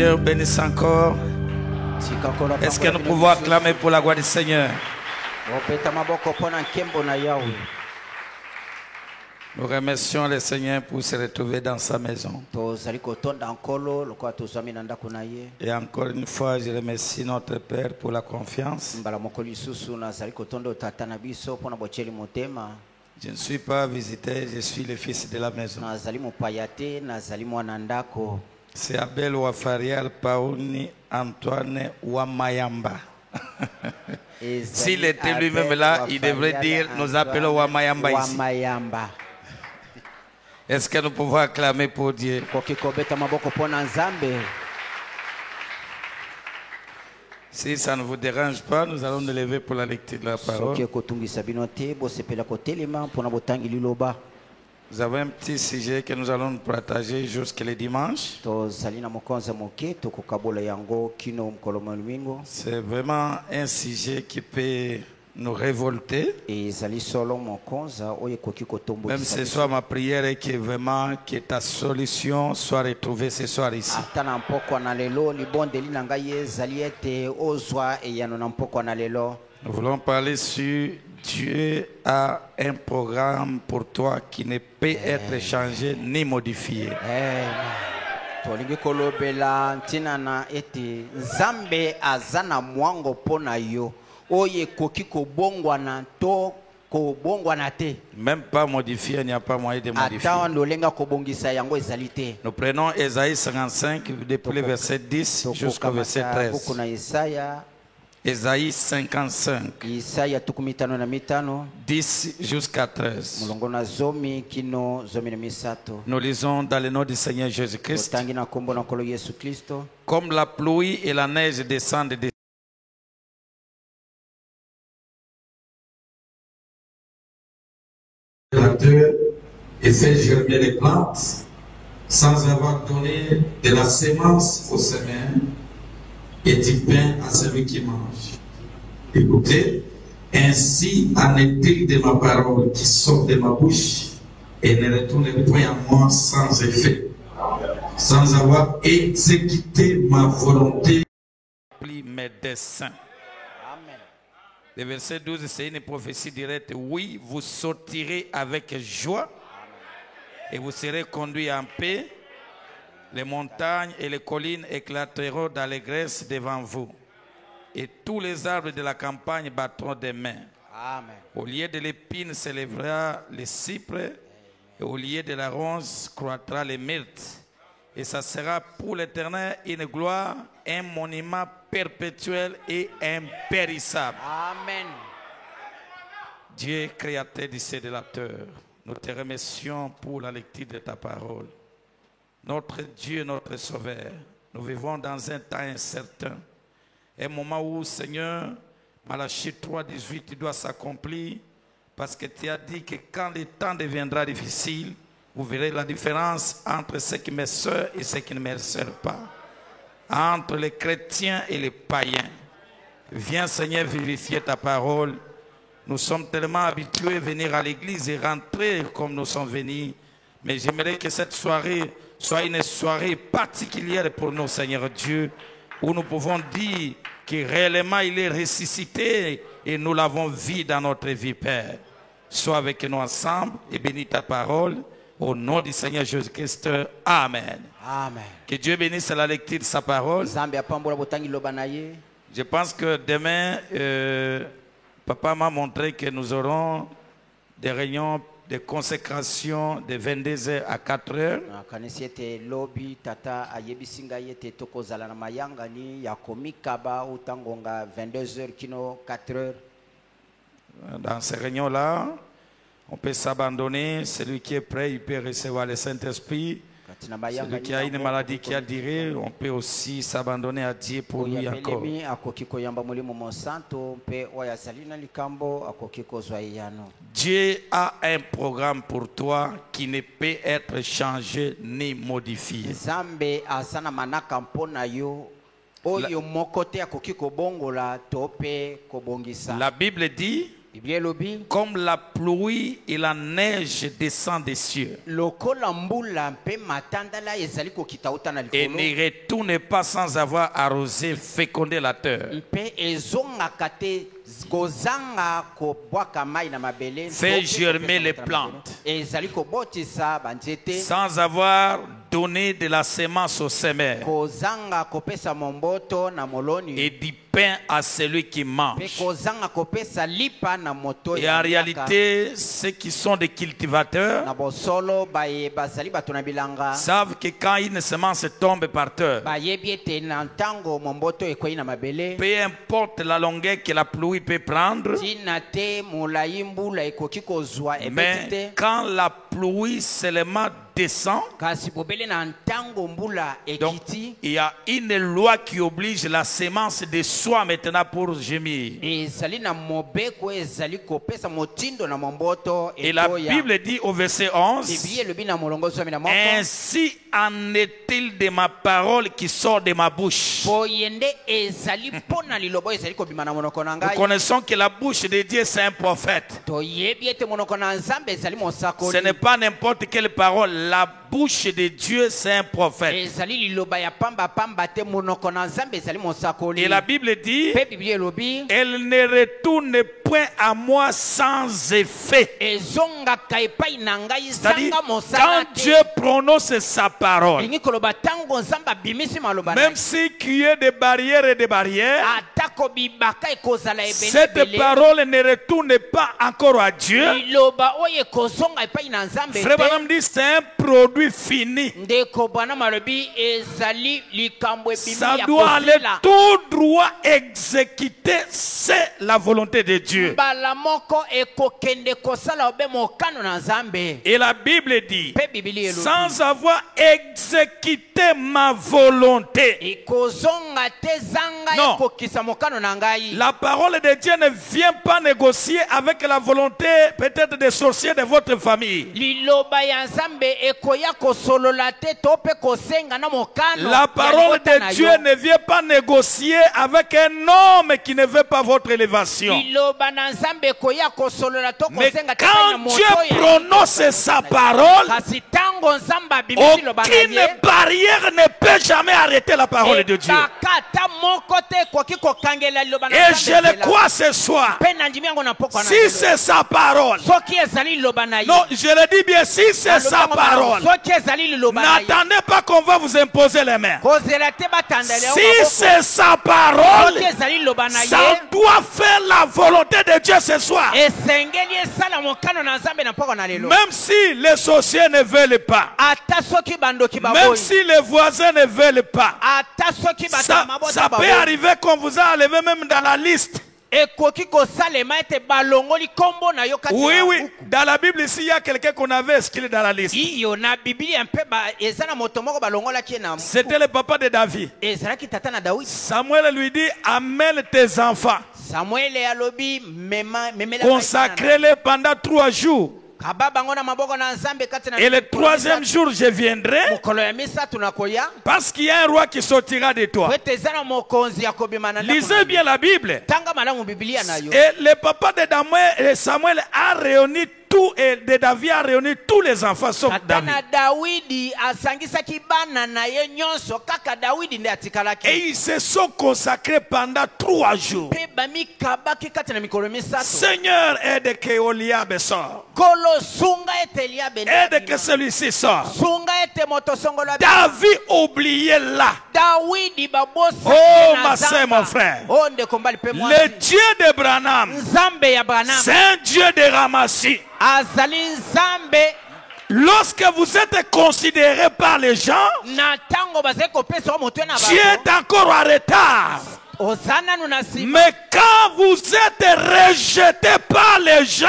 Seigneur bénisse encore. Est-ce que nous pouvons acclamer pour la gloire du Seigneur? Nous remercions le Seigneur pour se retrouver dans sa maison. Et encore une fois, je remercie notre Père pour la confiance. Je ne suis pas visité, je suis le fils de la maison. C'est Abel Ouafarial Paouni Antoine Ouamayamba. S'il était lui-même là, il devrait dire nous appelons Ouamayamba ici. Est-ce que nous pouvons acclamer pour Dieu? Si ça ne vous dérange pas, nous allons nous lever pour la lecture de la parole. Nous avons un petit sujet que nous allons partager jusqu'à le dimanche. C'est vraiment un sujet qui peut nous révolter. Même ce soir, ma prière est que vraiment que ta solution soit retrouvée ce soir ici. Nous voulons parler sur Dieu a un programme pour toi qui ne peut être changé ni modifié. Même pas modifié, il n'y a pas moyen de modifier. Nous prenons Ésaïe 55 depuis le verset 10 jusqu'au verset 13. Ésaïe 55, 10 jusqu'à 13. Nous lisons dans le nom du Seigneur Jésus-Christ. Comme la pluie et la neige descendent des la terre et fait germer les plantes sans avoir donné de la sémence aux semeurs et du pain à celui qui mange. Écoutez, ainsi en est-il de ma parole qui sort de ma bouche et ne retourne point à moi sans effet, sans avoir exécuté ma volonté, mes desseins. Le verset 12, c'est une prophétie directe. Oui, vous sortirez avec joie et vous serez conduits en paix. Les montagnes et les collines éclateront d'allégresse devant vous. Et tous les arbres de la campagne battront des mains. Amen. Au lieu de l'épine s'élèvera le cypre. Et au lieu de la ronce croîtra le myrte. Et ça sera pour l'Éternel une gloire, un monument perpétuel et impérissable. Amen. Dieu, créateur du ciel et de la terre, nous te remercions pour la lecture de ta parole. Notre Dieu, notre Sauveur, nous vivons dans un temps incertain. Un moment où, Seigneur, Malachie 3:18 doit s'accomplir parce que tu as dit que quand le temps deviendra difficile, vous verrez la différence entre ceux qui me servent et ceux qui ne me servent pas. Entre les chrétiens et les païens. Viens, Seigneur, vivifier ta parole. Nous sommes tellement habitués à venir à l'église et rentrer comme nous sommes venus. Mais j'aimerais que cette soirée soit une soirée particulière pour nous, Seigneur Dieu, où nous pouvons dire que réellement il est ressuscité et nous l'avons vu dans notre vie, Père. Sois avec nous ensemble et bénis ta parole. Au nom du Seigneur Jésus-Christ, Amen. Amen. Que Dieu bénisse la lecture de sa parole. Je pense que demain, Papa m'a montré que nous aurons des réunions de consécration de 22h à 4h. Dans ces réunions-là, on peut s'abandonner. Celui qui est prêt, il peut recevoir le Saint-Esprit. Celui qui a une maladie qui a duré, on peut aussi s'abandonner à Dieu pour lui encore. Dieu a un programme pour toi qui ne peut être changé ni modifié. La Bible dit comme la pluie et la neige descendent des cieux et ne retourne pas sans avoir arrosé, fécondé la terre, fait germer les plantes, sans avoir donné de la sémence au semeur et du pain à celui qui mange. Et en réalité, ceux qui sont des cultivateurs savent que quand une semence tombe par terre, peu importe la longueur que la pluie peut prendre, mais quand la pluie seulement descend, donc il y a une loi qui oblige la sémence de soi maintenant pour gémir. Et la Bible dit au verset 11, ainsi en est-il de ma parole qui sort de ma bouche. Nous connaissons que la bouche de Dieu c'est un prophète. Ce n'est pas n'importe quelle parole. La bouche de Dieu c'est un prophète. Et la Bible dit, elle ne retourne point à moi sans effet. C'est-à-dire, quand Dieu prononce sa parole, même s'il y a des barrières et des barrières, cette parole ne retourne pas encore à Dieu. Frère Branham dit c'est un produit fini. Ça doit aller tout droit exécuter, c'est la volonté de Dieu. Et la Bible dit, sans avoir exécuté ma volonté. Non, la parole de Dieu ne vient pas négocier avec la volonté peut-être des sorciers de votre famille. La parole de Dieu ne vient pas négocier avec un homme qui ne veut pas votre élévation. Mais quand Dieu prononce sa parole, aucune barrière ne peut jamais arrêter la parole de Dieu. Et je le crois ce soir. Si c'est sa parole, non, je le dis bien, si c'est sa parole, n'attendez pas qu'on va vous imposer les mains. Si c'est sa parole, ça doit faire la volonté de Dieu ce soir. Même si les sorciers ne veulent pas, même si les voisins ne veulent pas, ça peut arriver qu'on vous a enlevé même dans la liste. Oui, oui, dans la Bible ici il y a quelqu'un qu'on avait inscrit dans la liste. C'était le papa de David. Samuel lui dit, amène tes enfants, consacrez-les pendant 3 jours. Et le 3e jour je viendrai, parce qu'il y a un roi qui sortira de toi. Lisez bien la Bible. Et le papa de Samuel a réuni tout, et de David a réuni tous les enfants sauf David. Et ils se sont consacrés pendant 3 jours. Seigneur, aide que Oliab sort. Aide que celui-ci sort. David oublié là. Oh ma soeur, mon frère. Le Dieu de Branham, c'est un Dieu de Ramassi. Lorsque vous êtes considéré par les gens, Dieu est encore en retard. Mais quand vous êtes rejeté par les gens,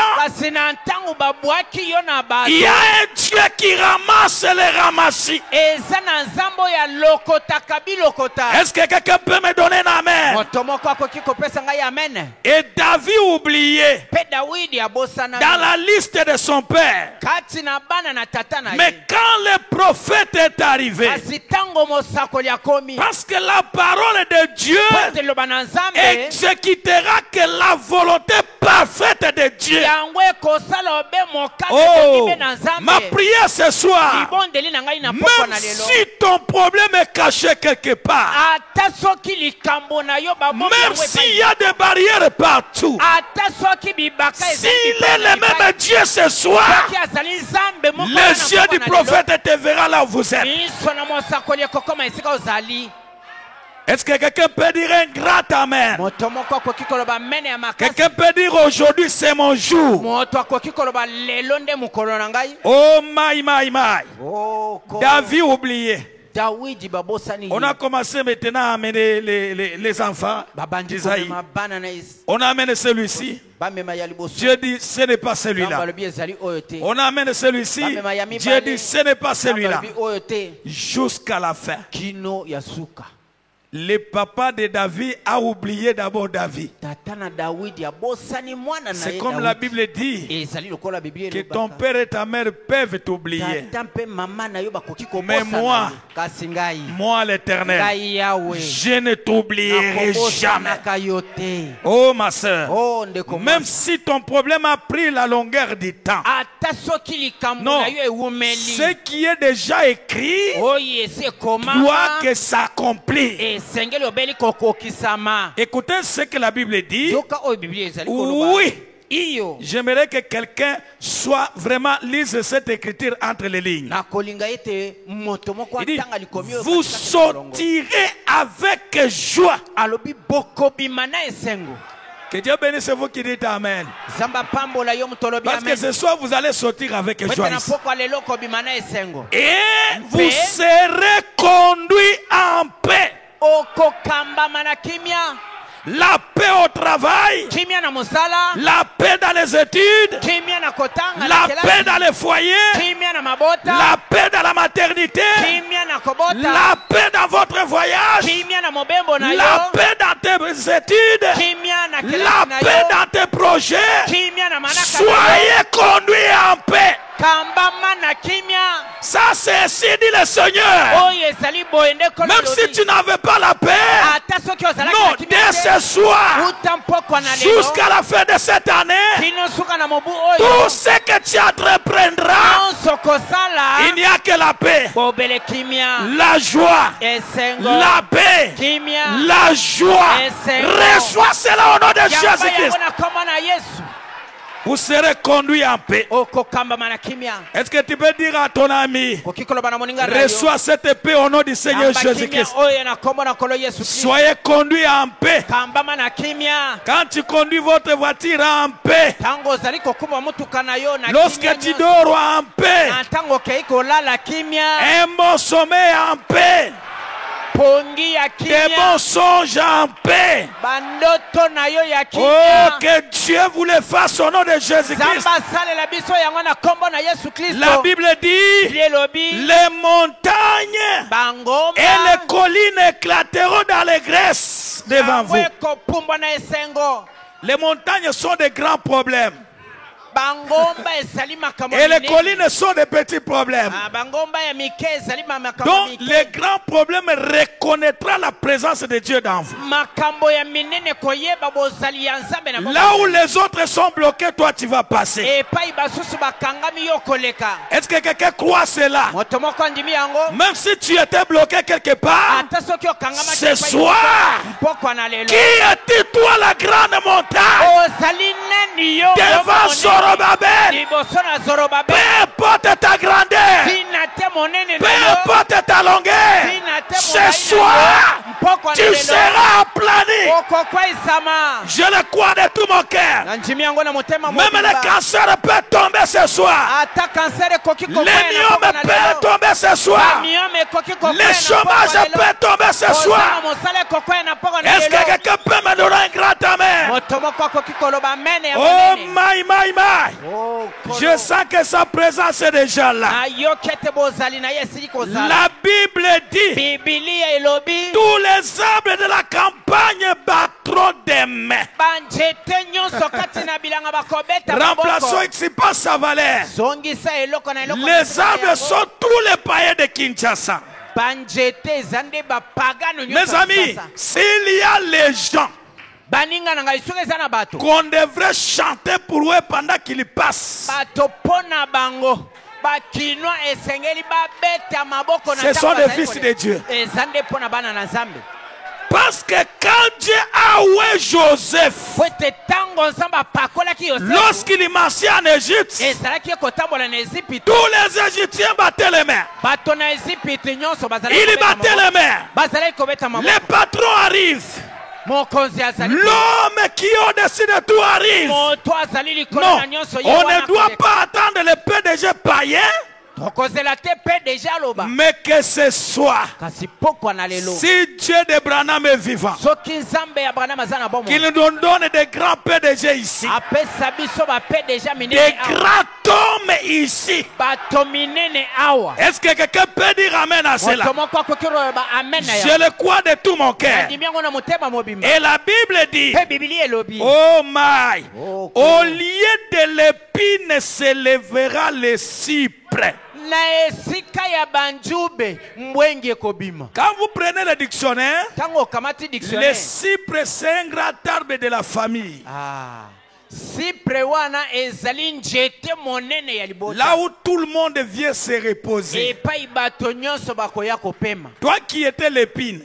il y a un Dieu qui ramasse les ramassis. Est-ce que quelqu'un peut me donner un amen? Et David oublié dans la liste de son père. Mais quand le prophète est arrivé, Parce que la parole de Dieu exécutera que la volonté parfaite de Dieu. Oh, ma prière ce soir, même si ton problème est caché quelque part, même s'il y a des barrières partout, s'il est le même Dieu ce soir, les yeux du prophète te verront là où vous êtes. Est-ce que quelqu'un peut dire un grand amen? Quelqu'un peut dire aujourd'hui c'est mon jour. Oh my. David oublié. On a commencé maintenant à amener les enfants d'Isaïe. On a amené celui-ci. Dieu dit ce n'est pas celui-là. On a amené celui-ci. Dieu dit ce n'est pas celui-là. Jusqu'à la fin. Le papa de David a oublié d'abord David. C'est comme la Bible dit que ton père et ta mère peuvent t'oublier. Mais moi l'Éternel, je ne t'oublierai jamais. Oh ma soeur, même si ton problème a pris la longueur du temps, non, ce qui est déjà écrit doit que s'accomplisse. Écoutez ce que la Bible dit. Oui. J'aimerais que quelqu'un soit vraiment lise cette écriture entre les lignes. Il dit, vous sortirez avec joie. Que Dieu bénisse vous qui dites Amen. Parce que ce soir vous allez sortir avec joie ici. Et vous serez conduits en paix. La paix au travail, la paix dans les études, la paix dans les foyers, la paix dans la maternité, la paix dans votre voyage, la paix dans tes études, la paix dans tes projets. Soyez conduits en paix. Ça c'est ainsi dit le Seigneur. Même si tu n'avais pas la paix, non, dès ce soir jusqu'à la fin de cette année, tout ce que tu entreprendras, il n'y a que la paix, la joie, la paix, la joie. Reçois cela au nom de Jésus-Christ. Vous serez conduits en paix. Est-ce que tu peux dire à ton ami, reçois cette paix au nom du Seigneur Jésus-Christ. Soyez conduits en paix. Quand tu conduis votre voiture en paix, lorsque tu dors en paix, un bon sommeil en paix, des bons songes en paix. Oh, que Dieu vous les fasse au nom de Jésus-Christ. La Bible dit, les montagnes et les collines éclateront dans les graisses devant vous. Les montagnes sont des grands problèmes. Et les collines sont des petits problèmes. Donc les grands problèmes reconnaîtra la présence de Dieu dans vous. Là où les autres sont bloqués, toi tu vas passer. Est-ce que quelqu'un croit cela? Même si tu étais bloqué quelque part, ce soir, qui est toi la grande montagne devant Zorobabel? Peu importe ta grandeur, peu importe ta longueur, ce soir tu seras aplani. Je le crois de tout mon cœur. Même le cancer peut tomber ce soir. Les myomes peuvent tomber ce soir. Les chômages peuvent tomber ce soir. Est-ce que quelqu'un peut me donner un grand amen? Oh my. Je sens que sa présence est déjà là. La Bible dit, tous les arbres de la campagne battront des mains. Remplaçons ici par sa valeur. Les arbres sont tous les païens de Kinshasa. Mes amis, s'il y a les gens qu'on devrait chanter pour eux pendant qu'ils passent, ce sont les fils de Dieu. Parce que quand Dieu a oué Joseph, lorsqu'il marchait en Égypte, tous les Égyptiens battaient les mains. Ils battaient les mains. Les patrons arrivent. L'homme qui est au-dessus de tout arrive. Non, on ne doit pas attendre le PDG païen, mais que ce soit, si Dieu de Branham est vivant, qu'il nous donne des grands PDG ici, des grands hommes ici. Est-ce que quelqu'un peut dire amen à cela? Je le crois de tout mon cœur. Et la Bible dit, oh my, au lieu de l'épine s'élèvera le cyprès. Quand vous prenez le dictionnaire, le cyprès c'est un grand arbre de la famille. Là où tout le monde vient se reposer. Toi qui étais l'épine,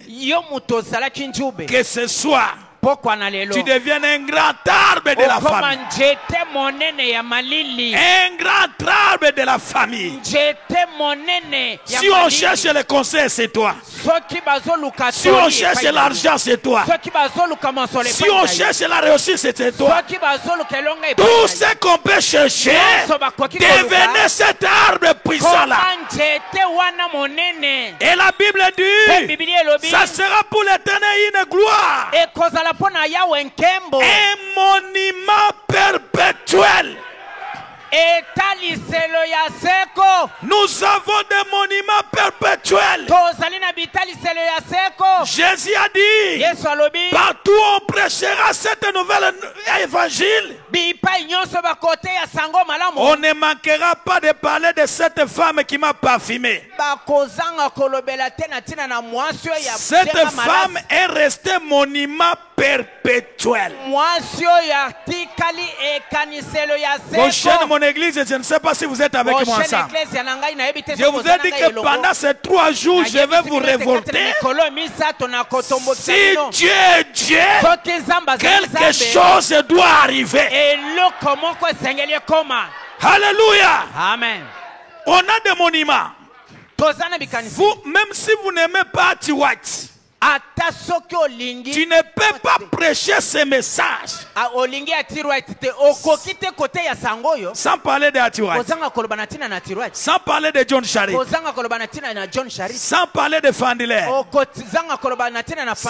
que ce soit, tu deviens un grand arbre de la famille. Un grand arbre de la famille. Si on cherche le conseil, c'est toi. Si on cherche l'argent, c'est toi. Si on cherche la réussite, c'est toi. Tout ce qu'on peut chercher, devenez cet arbre puissant-là. Et la Bible dit, ça sera pour l'éternel une gloire. Un monument perpétuel. Nous avons des monuments perpétuels. Jésus a dit, partout on prêchera cette nouvelle évangile. On ne manquera pas de parler de cette femme qui m'a parfumé. Cette femme est restée monument perpétuel. Prochaine mon église, je ne sais pas si vous êtes avec moi ensemble. Je vous ai dit que pendant ces 3 jours, je vais vous révolter. Si Dieu est Dieu, quelque chose doit arriver. Alléluia. Amen. On a des monuments. Vous, même si vous n'aimez pas White, tu ne peux pas prêcher ce message sans parler de White, sans parler de John Sharif, sans parler de Fandler,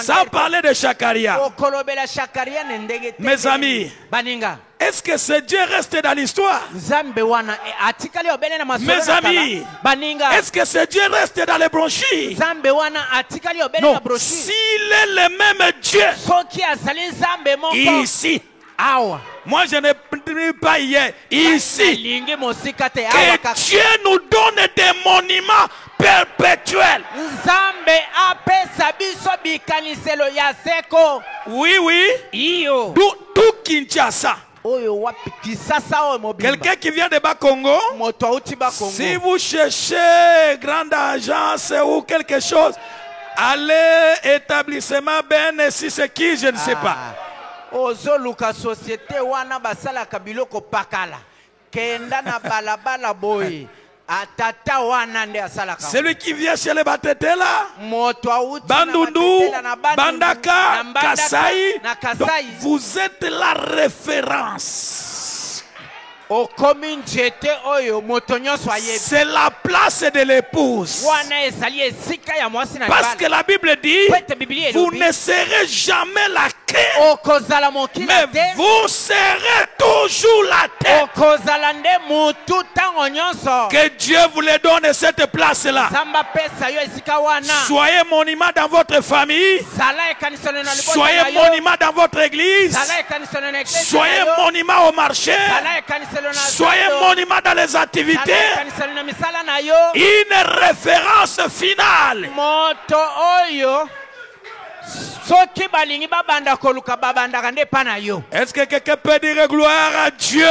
sans parler de Shakaria. Mes amis, est-ce que ce Dieu reste dans l'histoire? Mes amis, est-ce que ce Dieu reste dans les brochures? Non, s'il est le même Dieu ici, moi je ne dis pas hier, ici, que Dieu nous donne des monuments perpétuels. Oui, oui, tout Kinshasa. Quelqu'un qui vient de Bas-Congo, si vous cherchez grande agence ou quelque chose, allez établissement Ben, si c'est qui, je ne sais pas. Celui qui vient chez les Batete là, Bandundu, Bandaka, Kasai, donc vous êtes la référence. C'est la place de l'épouse. Parce que la Bible dit, vous ne serez jamais la mais vous serez toujours la tête. Que Dieu vous les donne cette place-là. Soyez monument dans votre famille. Soyez monument dans votre église. Soyez monument au marché. Soyez monument dans les activités. Une référence finale. Est-ce que quelqu'un peut dire gloire à Dieu?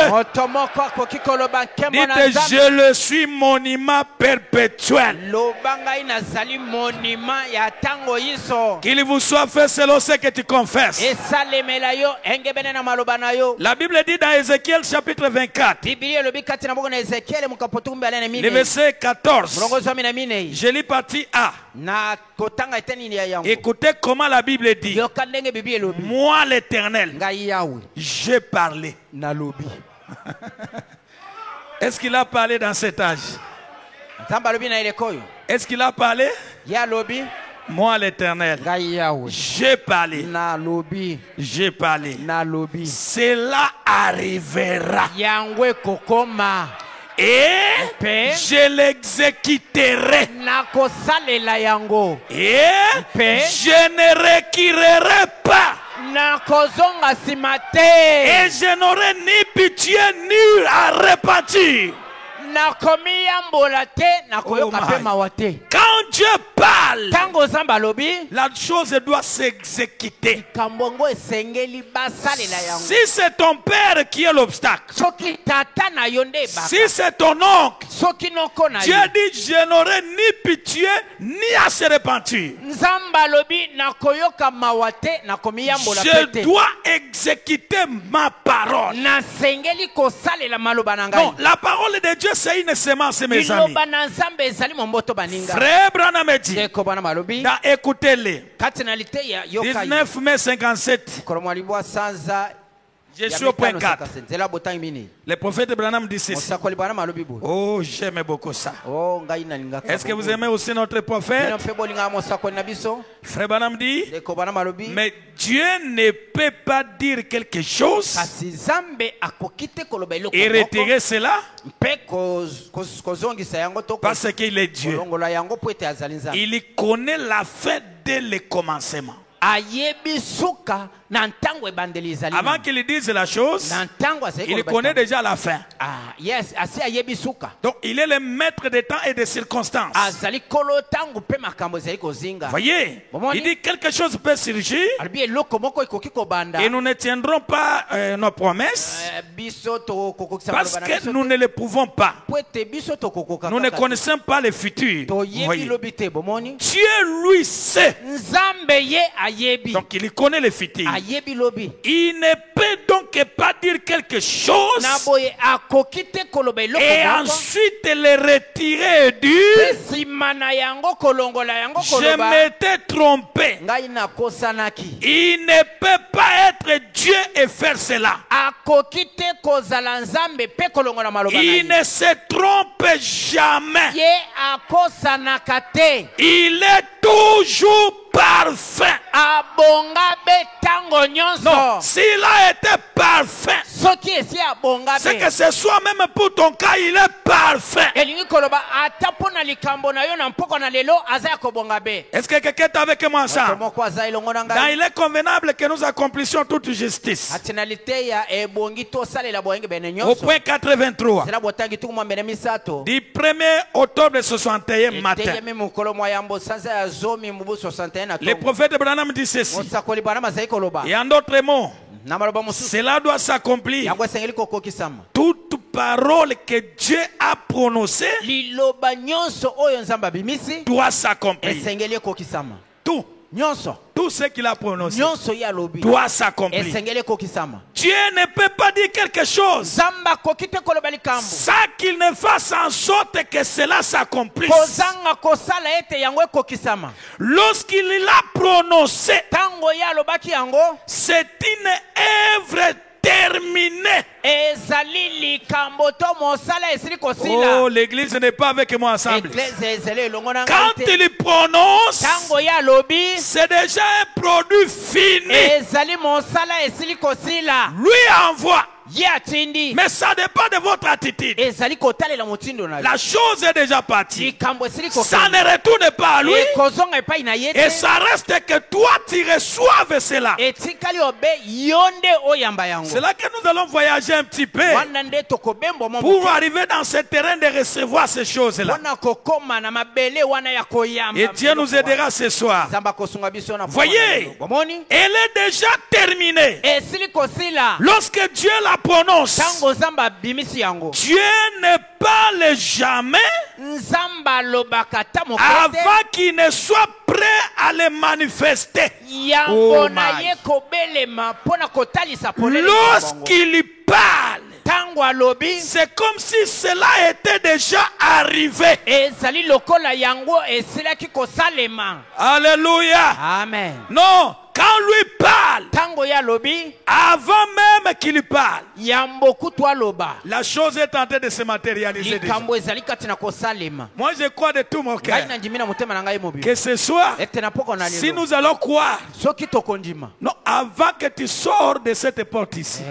Dites, je le suis monument perpétuel. Qu'il vous soit fait selon ce que tu confesses. La Bible dit dans Ézéchiel chapitre 24, le verset 14. Je lis partie A. Écoutez comment la Bible dit. Moi l'Éternel, j'ai parlé. Est-ce qu'il a parlé dans cet âge? Est-ce qu'il a parlé? Moi l'Éternel, j'ai parlé. J'ai parlé. Cela arrivera. Et je l'exécuterai. Et je ne requirerai pas. Et je n'aurai ni pitié ni à repentir. Quand Dieu parle, la chose doit s'exécuter. Si c'est ton père qui est l'obstacle, si c'est ton oncle, Dieu dit je n'aurai ni pitié ni à se repentir. Je dois exécuter ma parole. Non, la parole de Dieu c'est une semence, mes amis. Frère Branham dit, écoutez-les. 19 mai 57. Je suis au point 4. Le prophète Branham dit ceci. Oh, j'aime beaucoup ça. Est-ce que vous aimez aussi notre prophète? Frère Branham dit, mais Dieu ne peut pas dire quelque chose et retirer cela parce qu'il est Dieu. Il connaît la fin dès le commencement. Avant qu'il dise la chose, il connaît déjà la fin. Donc il est le maître des temps et des circonstances. Voyez, il dit quelque chose peut surgir et nous ne tiendrons pas nos promesses parce que nous ne les pouvons pas. Nous ne connaissons pas le futur. Dieu lui sait. Donc il connaît le futur. Il ne peut donc pas dire quelque chose et ensuite le retirer et dire je m'étais trompé. Il ne peut pas être Dieu et faire cela. Il ne se trompe jamais. Il est toujours parfait. Non, s'il a été parfait, c'est que ce soit même pour ton cas, il est parfait. Est-ce que quelqu'un est avec moi ça? Il est convenable que nous accomplissions toute justice. Au point 83 du 1er octobre 61 matin, le prophète Branham dit ceci. Et en d'autres mots, cela doit s'accomplir. Toute parole que Dieu a prononcée doit s'accomplir. Tout ce qu'il a prononcé doit s'accomplir. Dieu ne peut pas dire quelque chose sans qu'il ne fasse en sorte que cela s'accomplisse. Lorsqu'il l'a prononcé, c'est une œuvre terminé. Oh, l'église n'est pas avec moi ensemble. Quand il prononce, c'est déjà un produit fini. Lui envoie. Mais ça dépend de votre attitude. La chose est déjà partie. Ça ne retourne pas à lui. Et ça reste que toi tu reçoives cela. C'est là que nous allons voyager un petit peu pour arriver dans ce terrain de recevoir ces choses-là. Et Dieu nous aidera ce soir. Voyez, elle est déjà terminée. Lorsque Dieu la prononce, Dieu ne parle jamais avant qu'il ne soit prêt à le manifester. Oh lorsqu'il parle, c'est comme si cela était déjà arrivé. Alléluia. Amen. Non, quand lui parle, avant même qu'il parle, la chose est en train de se matérialiser déjà. Moi je crois de tout mon cœur que ce soir, si nous allons croire, non, avant que tu sors de cette porte ici,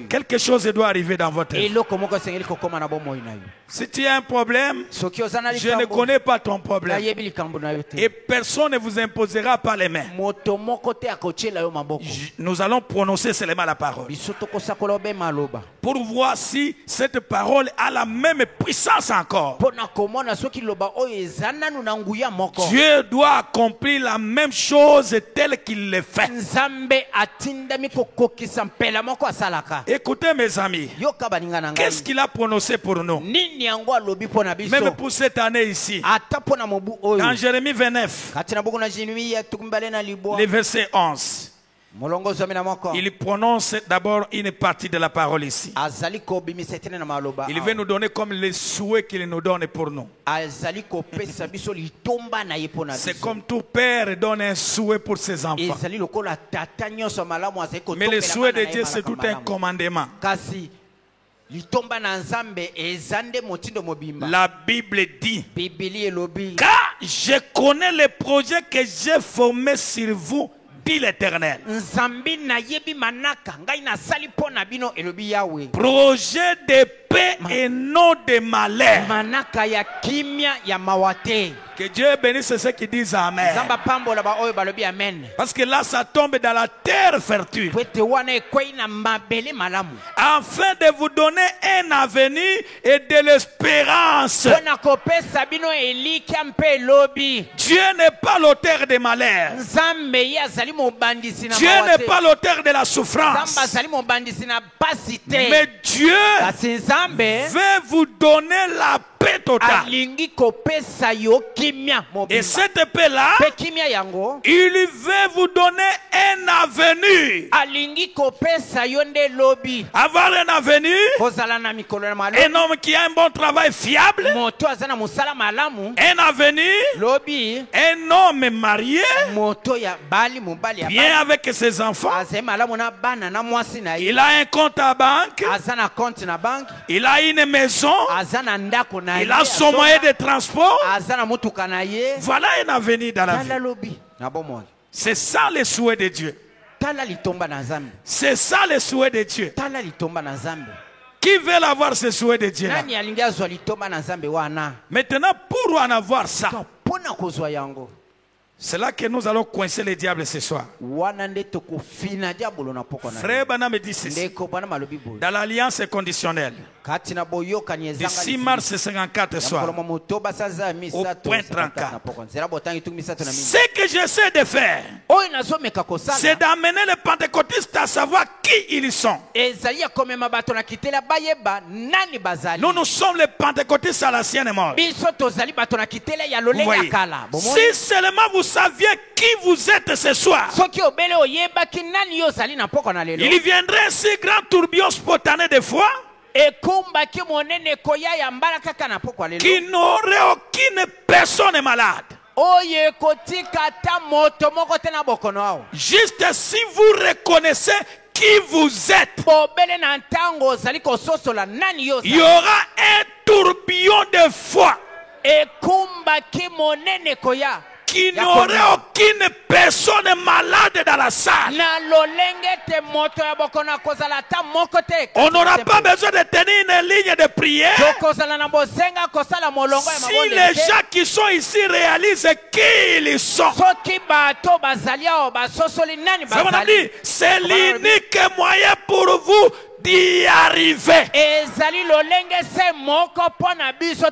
quelque chose doit arriver dans votre vie. Si tu as un problème, je ne connais pas ton problème. Et personne ne vous imposera par les mains. Nous allons prononcer seulement la parole pour voir si cette parole a la même puissance encore. Dieu doit accomplir la même chose telle qu'il le fait. Écoutez mes amis, qu'est-ce qu'il a prononcé pour nous? Même pour cette année ici, dans Jérémie 29, le verset 11, il prononce d'abord une partie de la parole ici. Il veut nous donner comme les souhaits qu'il nous donne pour nous. C'est comme tout père donne un souhait pour ses enfants. Mais le souhait de Dieu, c'est tout un commandement. La Bible dit, car je connais les projets que j'ai formés sur vous, dit l'Éternel. Projet de paix et non de malheur. Que Dieu bénisse ceux qui disent Amen. Parce que là, ça tombe dans la terre fertile. Afin de vous donner un avenir et de l'espérance. Dieu n'est pas l'auteur des malheurs. Dieu n'est pas l'auteur de la souffrance. Mais Dieu veut vous donner la paix totale. Et cette paix-là, il veut vous donner un avenir. Avoir un avenir, un homme qui a un bon travail fiable, un avenir, un homme marié, bien avec ses enfants, il a un compte à banque, il a une maison, il a son moyen de transport. Voilà un avenir dans la vie. C'est ça le souhait de Dieu. C'est ça le souhait de Dieu. Qui veut avoir ce souhait de Dieu là? Maintenant, pour en avoir ça, c'est là que nous allons coincer le diable ce soir. Frère Banam dit ceci. Dans l'alliance conditionnelle, du 6 mars 54 soir, au point 34, ce que j'essaie de faire, c'est d'amener les pentecôtistes à savoir qui ils sont. Nous sommes les pentecôtistes à l'ancienne mort. Vous voyez, si seulement vous saviez qui vous êtes ce soir, il viendrait un si grand tourbillon spontané de foi qui n'aurait aucune personne malade. Juste si vous reconnaissez qui vous êtes, il y aura un tourbillon de foi qui n'aurait aucune personne malade dans la salle. On n'aura pas besoin de tenir une ligne de prière. Si les gens qui sont ici réalisent qui ils sont, c'est l'unique moyen pour vous d'y arriver.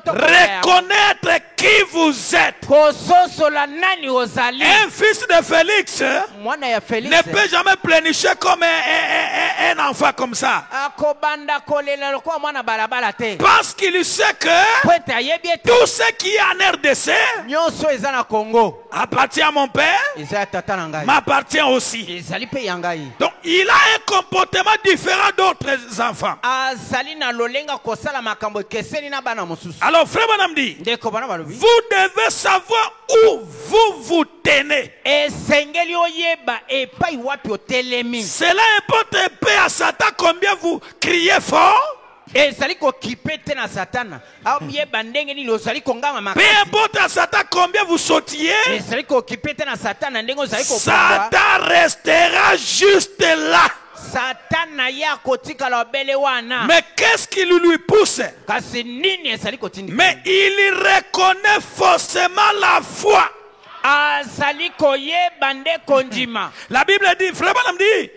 Reconnaître qui vous êtes. Un fils de Félix ne peut jamais plénicher comme un enfant comme ça. Parce qu'il sait que tout ce qui est en RDC appartient à mon père, m'appartient aussi. Donc il a un comportement différent d'autres enfants. Alors frère Branham dit, vous devez savoir où vous vous tenez. Cela importe peu à Satan combien vous criez fort. Peu importe à Satan combien vous sautiez, Satan restera juste là. Mais qu'est-ce qui lui pousse? Mais il reconnaît forcément la foi. La Bible dit, frère Branham dit,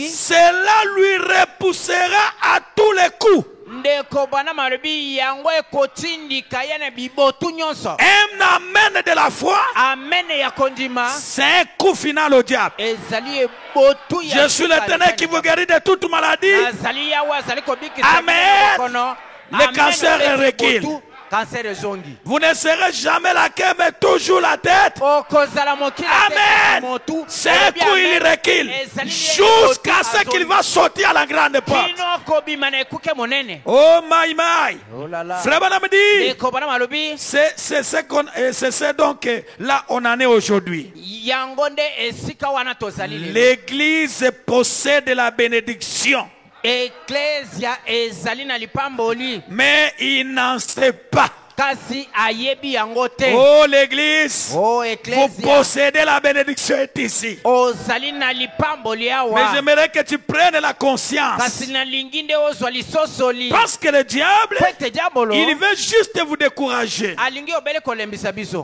cela lui repoussera à tous les coups. Un amen de la foi, c'est un coup final au diable. Je suis l'Éternel qui vous guérit de toute maladie. Amen. Le cancer recule. Vous ne serez jamais la queue, mais toujours la tête. Amen. C'est un coup, il recule jusqu'à ce qu'il va sortir à la grande porte. Oh my my. Frère Branham dit, c'est ce donc là on en est aujourd'hui. L'église possède la bénédiction. Mais il n'en sait pas. Oh l'église, vous possédez la bénédiction est ici. Mais j'aimerais que tu prennes la conscience. Parce que le diable, il veut juste vous décourager.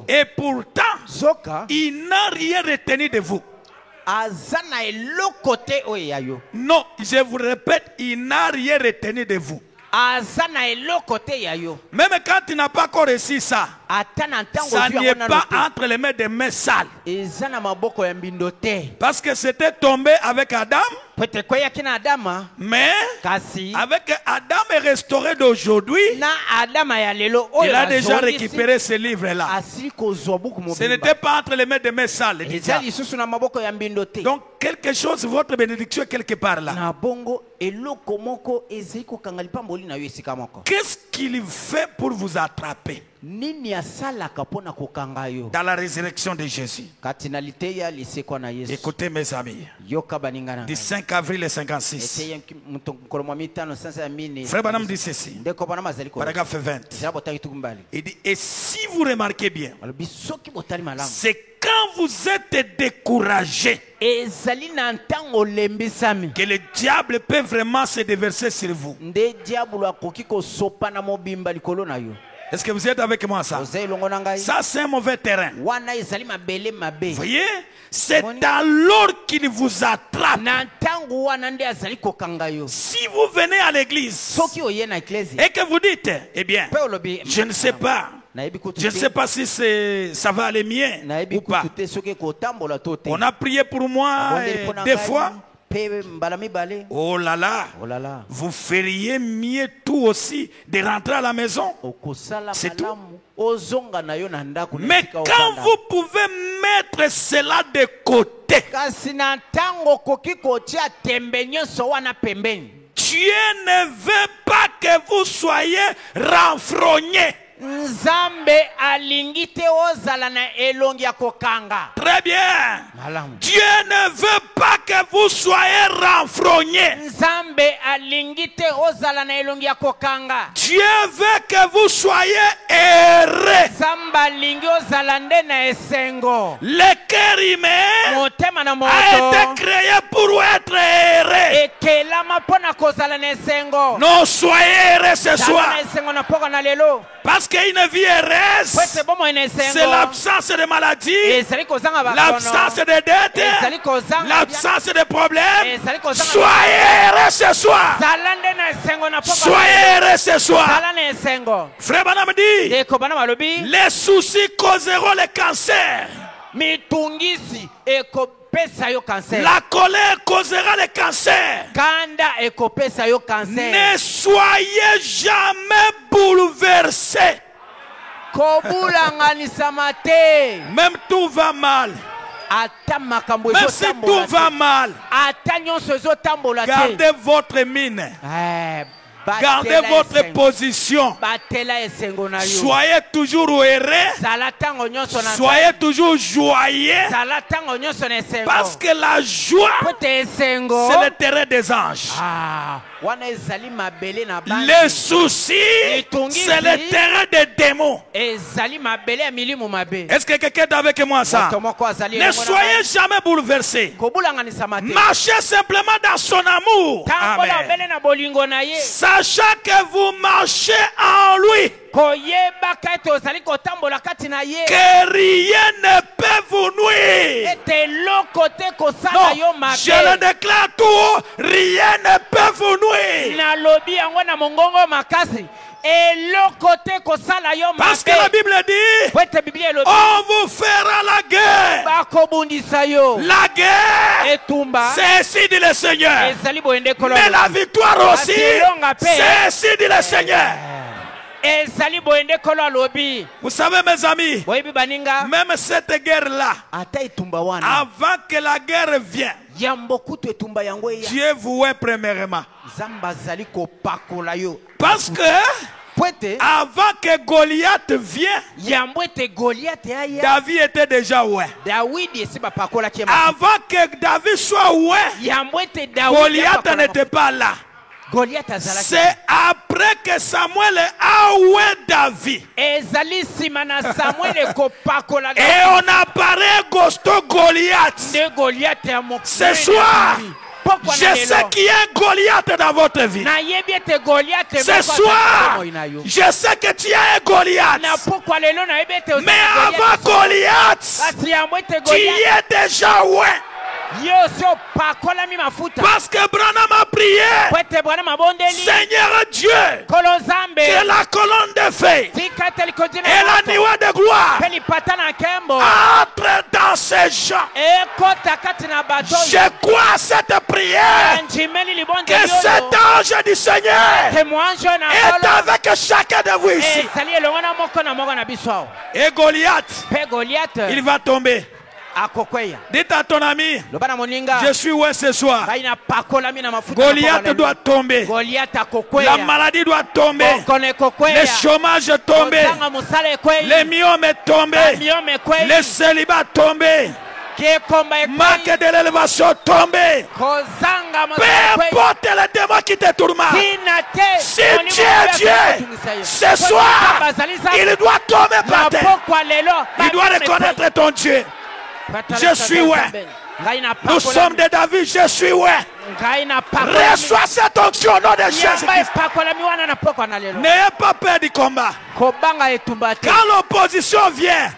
Et pourtant, il n'a rien retenu de vous. Non, je vous répète, il n'a rien retenu de vous. Même quand il n'a pas encore reçu ça, ça n'est pas entre les mains des mains sales. Parce que c'était tombé avec Adam. Mais avec Adam est restauré d'aujourd'hui, il a déjà récupéré ce livre-là. Ce n'était pas entre les mains des mains sales. Donc quelque chose, votre bénédiction est quelque part là. Qu'est-ce qu'il fait pour vous attraper? Dans la résurrection de Jésus. Écoutez mes amis. Du 5 avril 56. Frère Branham dit ceci. Paragraphe 20. Il dit, et si vous remarquez bien, c'est quand vous êtes découragé que le diable peut vraiment se déverser sur vous. Est-ce que vous êtes avec moi ça? Ça c'est un mauvais terrain. Vous voyez? C'est alors qu'il vous attrape. Si vous venez à l'église et que vous dites, eh bien, je ne sais pas. Je ne sais pas si ça va aller mieux ou pas. On a prié pour moi 2 fois. Oh là là, vous feriez mieux tout aussi de rentrer à la maison. C'est tout. Mais quand vous pouvez mettre cela de côté, Dieu ne veut pas que vous soyez renfrognés. Nzambe alingite ozala na elongi ya kokanga. Très bien. Dieu ne veut pas que vous soyez renfrognés. Nzambe alingite ozala na elongi ya kokanga. Dieu veut que vous soyez heureux. Nzamba lingi ozala nde na esengo. Le cœur humain motema na moto a été créé pour être heureux. Ekelama pona kozala na esengo. Non, soyez heureux ce soir. Na esengo na poka na lelo. Parce qu'une vie heureuse, c'est l'absence de maladie, l'absence de dette, l'absence de problèmes. Soyez heureux ce soir. Soyez heureux ce soir. Frère Banam dit, les soucis causeront le cancer. La colère causera le cancer. Ne soyez jamais bouleversés. Même tout va mal. Même si tout va mal, gardez votre mine. Gardez votre position. Soyez toujours heureux. Soyez toujours joyeux. Parce que la joie, c'est le terrain des anges. Les soucis, c'est le terrain des démons. Est-ce que quelqu'un est avec moi ça? Ne soyez jamais bouleversés. Marchez simplement dans son amour. Amen. Sachant que vous marchez en lui, que rien ne peut vous nuire. Non, je le déclare tout haut, rien ne peut vous nuire. Parce que la Bible dit, on vous fera la guerre. La guerre, c'est ainsi dit le Seigneur. Mais la victoire aussi, c'est ainsi dit le Seigneur. Vous savez mes amis, même cette guerre-là, avant que la guerre vienne, Dieu vouait premièrement. Parce que avant que Goliath vienne, David était déjà ouais. Avant que David soit ouais, Goliath n'était pas là. C'est après que Samuel a oué David. Et on apparaît Gosto Goliath. Ce soir, je sais qu'il y a un Goliath dans votre vie. Ce soir, je sais que tu as un Goliath. Mais avant Goliath, tu y es déjà ouais. Parce que Branham a prié, Seigneur Dieu, que la colonne de feu et la nuée de gloire entre dans ces gens. Je crois à cette prière que cet ange du Seigneur est avec chacun de vous ici. Et Goliath, il va tomber. Dites à ton ami, je suis où ce soir. Goliath doit tomber. La maladie doit tomber. Le chômage tomber. Les myomes tomber. Le célibat tomber. Manque de l'élévation tomber. Peu importe le démon qui te tourmente. Si tu es Dieu, ce soir, il doit tomber par terre. Il doit reconnaître ton Dieu. Je suis ouais. Nous sommes de David, je suis ouais. Reçois cette onction au nom de Jésus-Christ. N'ayez pas peur du combat. Quand l'opposition vient,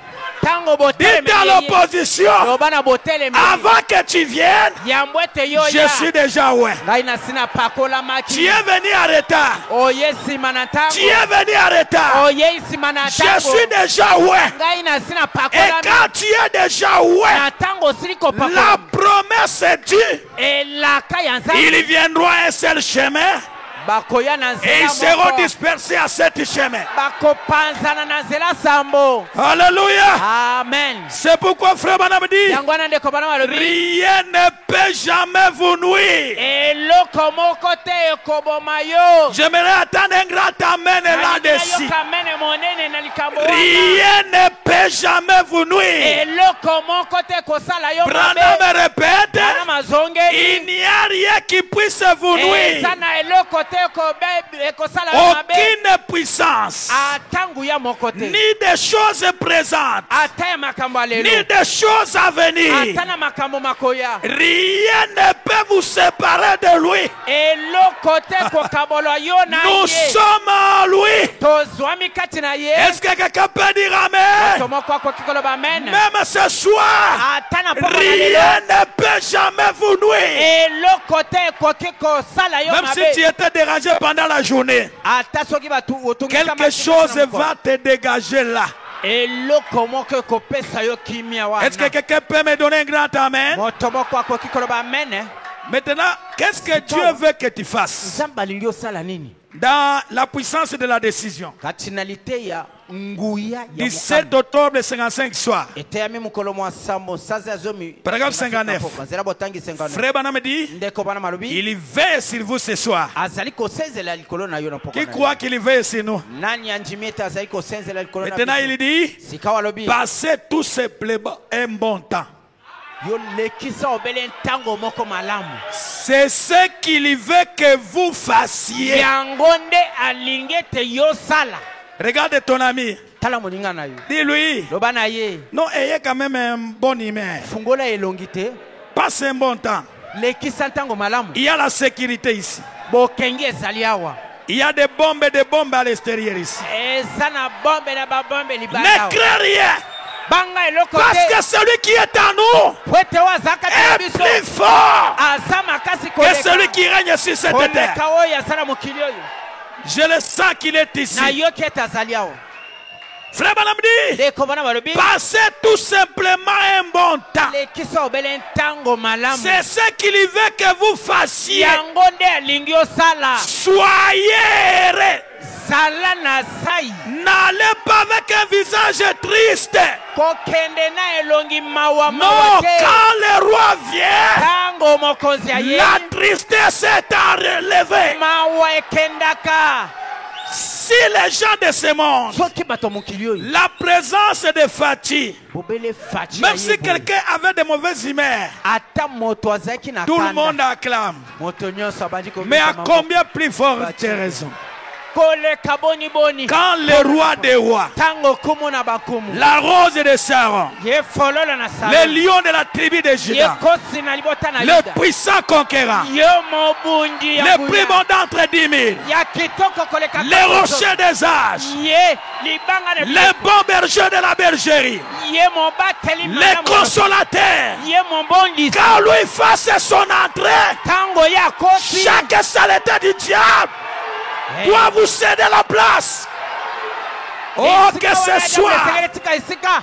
dites à l'opposition, avant que tu viennes, je suis déjà ouais. Tu es venu en retard. Tu es venu en retard. Je suis déjà ouais. Et quand tu es déjà ouais, la promesse est due. Ils viendront un seul chemin. Et ils seront dispersés à cet chemin. Alléluia. Amen. C'est pourquoi frère Branham dit, rien ne peut jamais vous nuire. J'aimerais attendre un grand amen là-dessus. Rien ne peut jamais vous nuire. Branham répète, il n'y a rien qui puisse vous nuire. Aucune puissance, ni des choses présentes, ni des choses à venir. Rien ne peut vous séparer de lui. Nous sommes en lui. Est-ce que quelqu'un peut dire amen? Même ce soir, rien ne peut jamais vous nuire. Même si tu étais dérangé pendant la journée, quelque chose va te dégager là. Est-ce que quelqu'un peut me donner un grand amen? Maintenant, qu'est-ce que Dieu veut que tu fasses dans la puissance de la décision? 17 octobre 55 soir. Paragraphe 59. Frère Branham dit, il veille sur vous ce soir. Qui croit qu'il veille sur nous? Maintenant il dit, passez tout simplement un bon temps. C'est ce qu'il veut que vous fassiez. Regarde ton ami. Dis-lui. Non, ayez quand même un bon humeur. Passe un bon temps. Il y a la sécurité ici. Il y a des bombes et des bombes à l'extérieur ici. Ne crée rien. Parce que celui qui est en nous est plus fort que celui qui règne sur cette terre. Je le sens qu'il est ici. Frère Branham dit, passez tout simplement un bon temps. C'est ce qu'il veut que vous fassiez. Soyez heureux. N'allez pas avec un visage triste. Non, quand le roi vient, la tristesse est à relever. Si les gens de ce monde, la présence de fatigue, même si quelqu'un avait de mauvaises humeurs, tout le monde acclame. Mais à combien plus forte raison? Quand le roi des rois, la rose de Saron, le lion de la tribu de Juda, le puissant conquérant, le plus bon d'entre 10 000, le rocher des âges, le bon berger de la bergerie, le consolateur, quand lui fasse son entrée, chaque saleté du diable doit vous céder la place. Oh, que ce soit,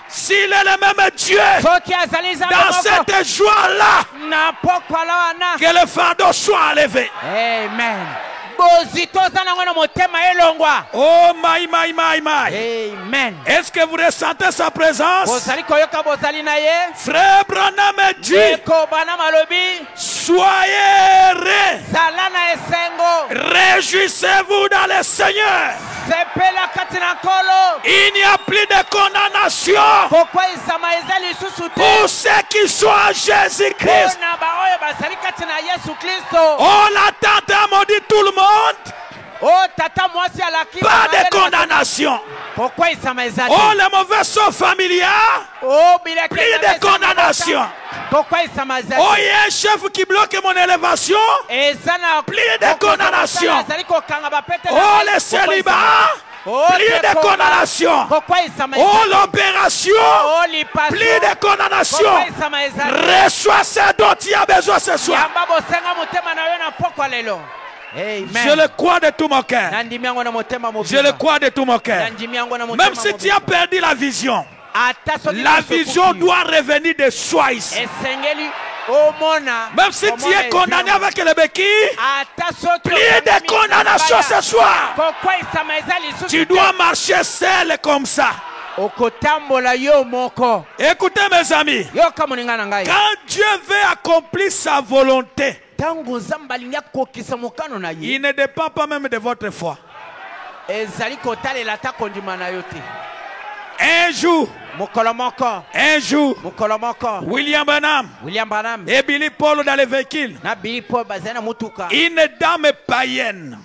s'il est le même Dieu, dans cette joie-là, que le fardeau soit enlevé. Amen. Oh, my. Amen. Est-ce que vous ressentez sa présence? Frère Branham dit, soyez heureux. Réjouissez-vous dans le Seigneur. Il n'y a plus de condamnation pour ceux qui sont en Jésus-Christ. Oh, la tante a maudit tout le monde. Pas de condamnation. Oh, les mauvais sont familiers. Plus de condamnation. Oh, il y a un chef qui bloque mon élévation. Plus de condamnation. Oh, les célibats. Plus de condamnation. Oh, l'opération. Plus de condamnation. Reçois ce dont tu as besoin ce soir. Je le crois de tout mon cœur. Je le crois de tout mon cœur. Même si tu as perdu la vision doit revenir de soi ici. Même si tu es condamné avec le béquille, plus de condamnation ce soir. Tu dois marcher seul comme ça. Écoutez mes amis, quand Dieu veut accomplir sa volonté, il ne dépend pas même de votre foi. Un jour, William Branham et Billy Paul dans le véhicule, une dame païenne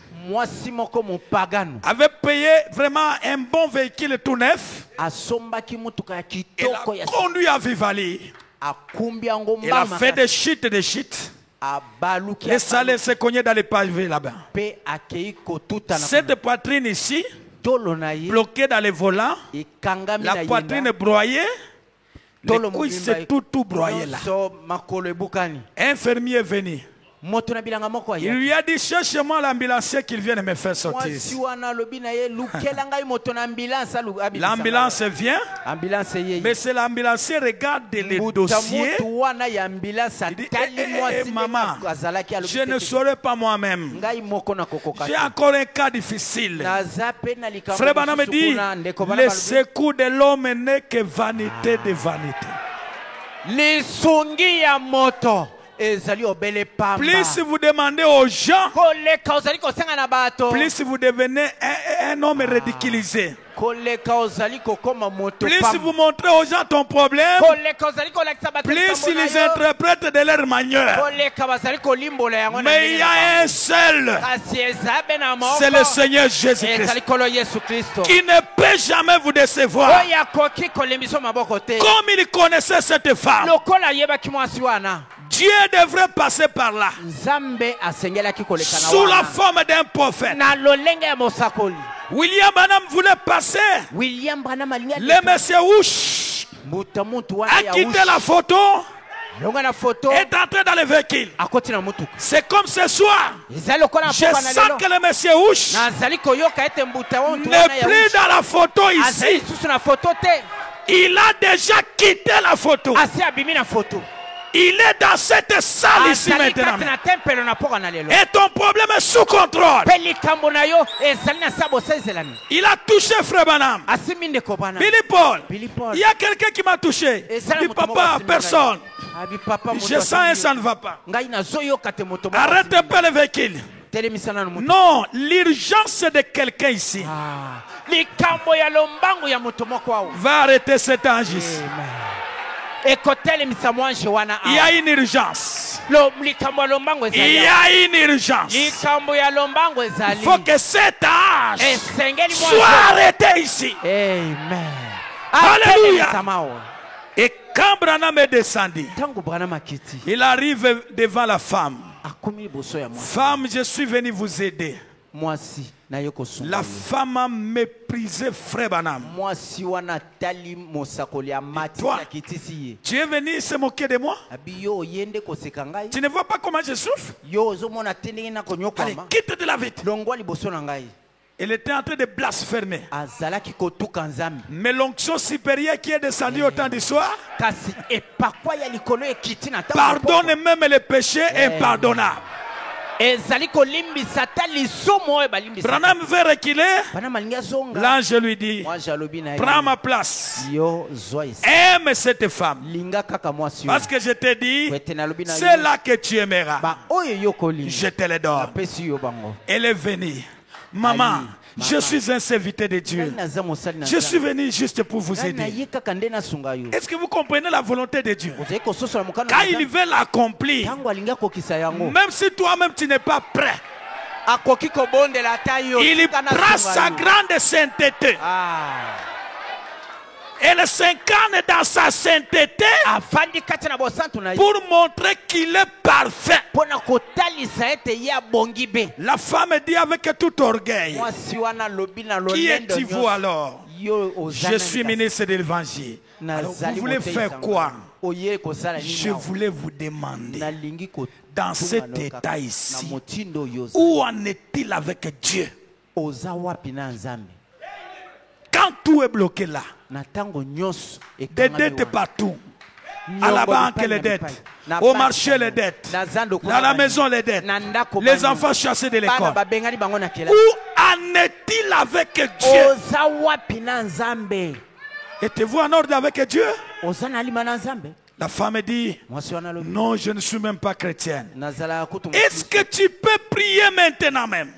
avait payé vraiment un bon véhicule tout neuf. Elle a conduit à Vivali. Elle a fait des chutes, Les salés se cognaient dans les pavés là-bas. Cette poitrine ici, bloquée dans les volants, la poitrine broyée, les cuisses tout broyées là. Un infirmier est venu. Il lui a dit, cherche-moi l'ambulancier qu'il vienne me faire sortir. L'ambulance vient, mais c'est l'ambulancier regarde les dossiers. Il dit, maman, je ne saurais pas moi-même. J'ai encore un cas difficile. Frère Branham me dit, le secours de l'homme n'est que vanité de vanité. Plus vous demandez aux gens, plus vous devenez un homme ridiculisé. Plus vous montrez aux gens ton problème, plus ils interprètent de leur manière. Mais il y a un seul, c'est le Seigneur Jésus-Christ, qui ne peut jamais vous décevoir. Comme il connaissait cette femme, Dieu devrait passer par là, sous la forme d'un prophète. William Branham voulait passer. Le monsieur Ouch a quitté la photo, est entré dans le véhicule. C'est comme ce soir, je sens que le monsieur Ouch n'est plus dans la photo ici. Il a déjà quitté la photo. Il est dans cette salle ici maintenant. Et ton problème est sous contrôle. Il a touché Frère Branham. Billy Paul. Il y a quelqu'un qui m'a touché. Il dit, papa, personne. Je sens et ça ne va pas. Arrête un peu le véhicule. Non, l'urgence de quelqu'un ici va arrêter cet ange ici. Il y a une urgence. Il y a une urgence. Il faut que cet âge soit arrêté ici. Amen. Alléluia. Et quand Branham est descendu, il arrive devant la femme. Femme, je suis venu vous aider. La femme a méprisé Frère Branham. Toi, tu es venu se moquer de moi? Tu ne vois pas comment je souffre? Allez, quitte de la vite. Elle était en train de blasphémer. Mais l'onction supérieure qui est descendue au temps du soir pardonne même les péchés impardonnables. Branham veut reculer. L'ange lui dit, prends ma place. Aime cette femme. Parce que je t'ai dit, c'est là que tu aimeras. Je te le donne. Elle est venue. Maman, je suis un serviteur de Dieu. Je suis venu juste pour vous aider. Est-ce que vous comprenez la volonté de Dieu? Quand il veut l'accomplir, même si toi-même tu n'es pas prêt, il prend sa grande sainteté. Elle s'incarne dans sa sainteté pour montrer qu'il est parfait. La femme dit avec tout orgueil, qui êtes-vous alors? Je suis ministre de l'évangile. Vous voulez faire quoi? Je voulais vous demander, dans cet état ici, où en est-il avec Dieu? Quand tout est bloqué là, des dettes partout, à la banque les dettes, Au marché, les dettes. Dans la maison, les dettes. Les enfants chassés de l'école. Où en est-il avec Dieu? Êtes-vous en ordre avec Dieu? La femme dit, non, je ne suis même pas chrétienne. Est-ce que tu peux prier maintenant même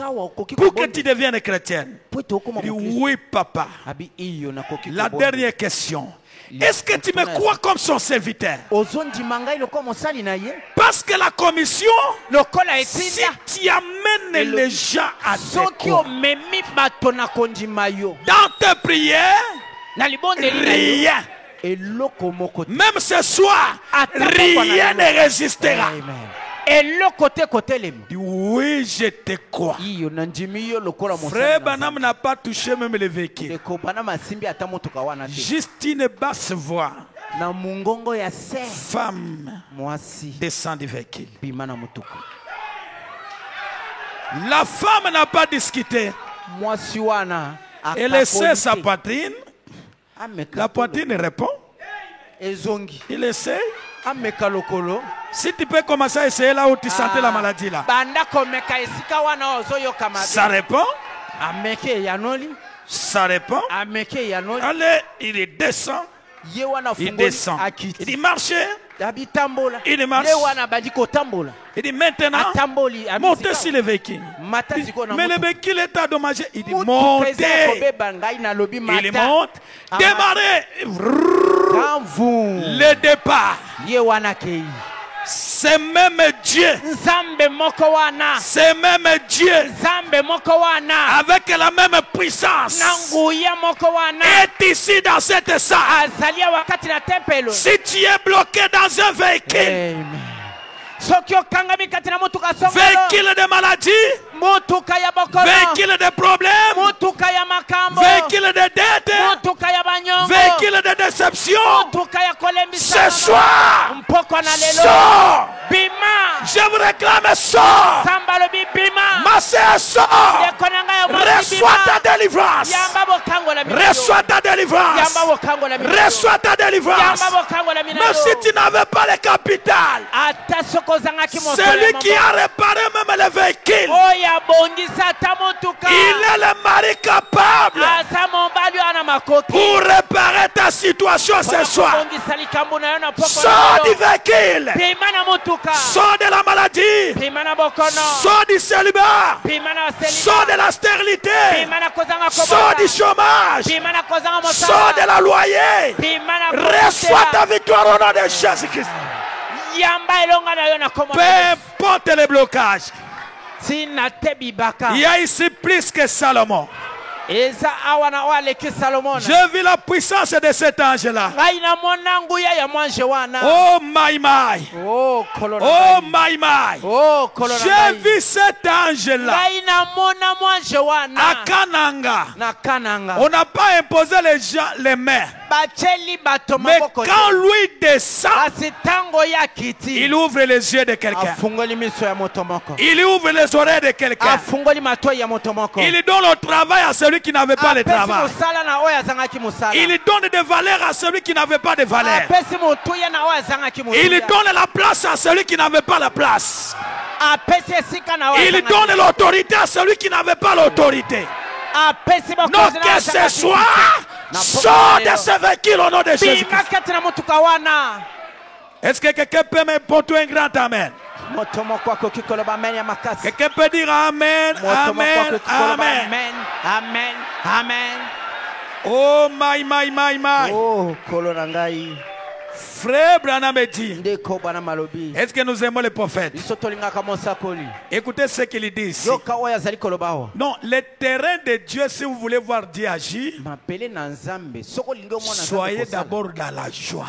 pour que tu deviennes chrétienne? Il dit, oui, papa. La dernière question. Est-ce que tu me crois comme son serviteur? Parce que la commission, si tu amènes les gens à toi, dans tes prières, rien. Même ce soir, rien ne résistera. Oui, je te crois. Frère Banam n'a pas touché même le véhicule. Juste une basse voix. Femme descend du véhicule. La femme n'a pas discuté. Elle essaie sa poitrine. La poitrine répond. Il essaie. Si tu peux commencer à essayer là où tu sentais la maladie là. Ça répond. Ça répond. Allez, il descend. Il descend. Il marche. Il marche. Il dit maintenant, montez sur le véhicule. Mais le véhicule est endommagé. Il dit montez. Il monte. Démarrez. Le départ. C'est même Dieu. C'est même Dieu. Avec la même puissance. Est ici dans cette salle. Si tu es bloqué dans un véhicule. Véhicule de maladie, véhicule de problèmes, véhicule de dettes, véhicule de déception. Ce soir, sors. Je vous réclame, sors. Ma sœur, sors. Reçois ta délivrance. Reçois ta délivrance. Reçois ta délivrance. Même si tu n'avais pas le capital, celui qui a réparé même le véhicule, il est le mari capable pour réparer ta situation ce soir. Sors du véhicule, sors de la maladie, sors du célibat, sors de la stérilité, sors du chômage, sors de la loyer. Reçois ta victoire au nom de Jésus-Christ. Peu importe les blocages, il y a ici plus que Salomon. Je vis la puissance de cet ange-là. Oh my my. Oh my my. Je vis cet ange-là. À Kananga. On n'a pas imposé les mains. Mais quand lui descend, il ouvre les yeux de quelqu'un. Il ouvre les oreilles de quelqu'un. Il donne le travail à celui qui n'avait pas de travail. Il donne de valeur à celui qui n'avait pas de valeur. Il donne la place à celui qui n'avait pas la place. Il donne l'autorité à celui qui n'avait pas l'autorité. Donc que ce soit, sors de ce véhicule au nom de Jésus. Est-ce que quelqu'un peut me porter un grand amen? Quelqu'un peut dire amen, amen, amen. Amen, amen. Oh my. Oh, Kolorangai. Frère Branham dit, est-ce que nous aimons les prophètes? Écoutez ce qu'il dit ici. Non, le terrain de Dieu, si vous voulez voir Dieu agir, soyez d'abord dans la joie.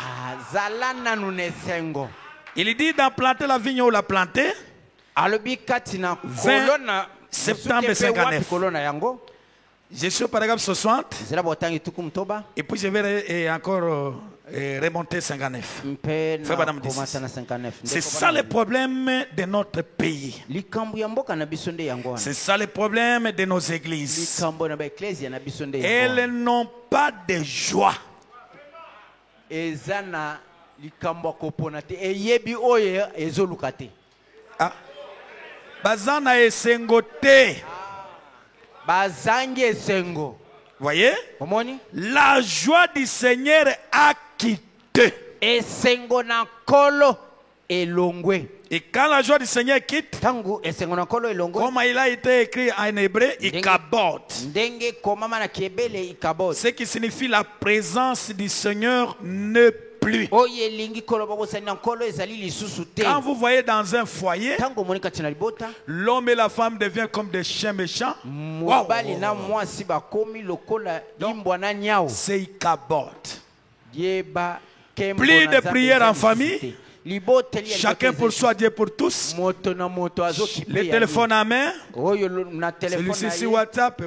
Il dit d'en planter la vigne où la planter. 20 septembre 59. Je suis au paragraphe 60. Et puis je vais encore remonter 59. C'est ça le problème de notre pays. C'est ça le problème de nos églises. Elles n'ont pas de joie. Ah. Bazana esengo te. Bazangi esengo. Voyez? La joie du Seigneur a quitté. Esengo na kolo elongwe. Et quand la joie du Seigneur quitte, tangu esengo na kolo elongwe, comme il a été écrit en hébreu, ikabot. Ndenge komama na kiebele ikabot. Ce qui signifie la présence du Seigneur ne plus. Quand vous voyez dans un foyer, l'homme et la femme deviennent comme des chiens méchants. Wow. C'est ikabot. Plus de prières en famille. Chacun pour soi, Dieu pour tous. Les téléphones à main. Celui-ci sur WhatsApp,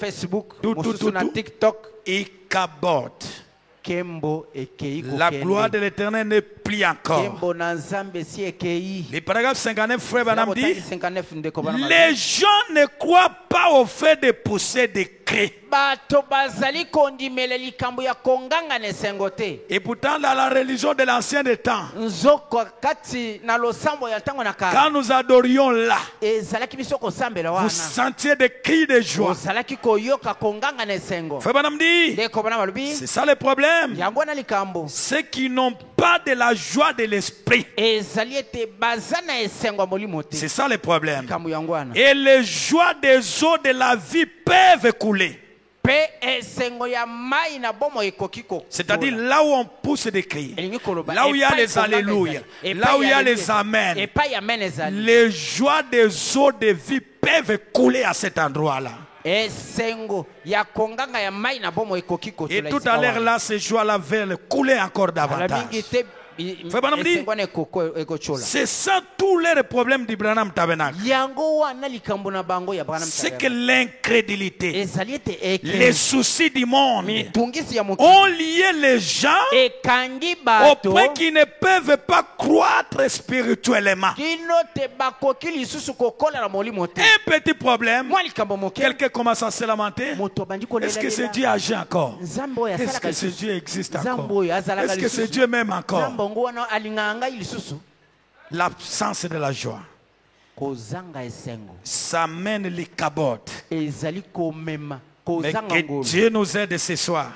Facebook. Tout. Ikabot. La gloire de l'Éternel n'est plus encore. Le paragraphe 59, frère Banam dit, les gens ne croient pas au fait de pousser des cris. Et pourtant, dans la religion de l'ancien des temps, quand nous adorions là, vous sentiez des cris de joie. Frère Banam dit, c'est ça le problème. Ceux qui n'ont pas de la joie de l'esprit. C'est ça le problème. Et les joies des eaux de la vie peuvent couler. C'est-à-dire là où on pousse des cris, là où il y a les alléluia, là où il y a les amens, les joies des eaux de vie peuvent couler à cet endroit-là. Et tout à l'heure là, ces joies-là veulent couler encore davantage. C'est ça tous les problèmes d'Abraham Tabernacle. C'est que l'incrédulité, les soucis du monde ont lié les gens au point qu'ils ne peuvent pas croître spirituellement. Un petit problème, quelqu'un commence à se lamenter. Est-ce que ce Dieu agit encore? Est-ce que ce Dieu existe encore? Est-ce que ce Dieu m'aime encore? L'absence de la joie, ça mène les cabotes. Mais que Dieu nous aide ce soir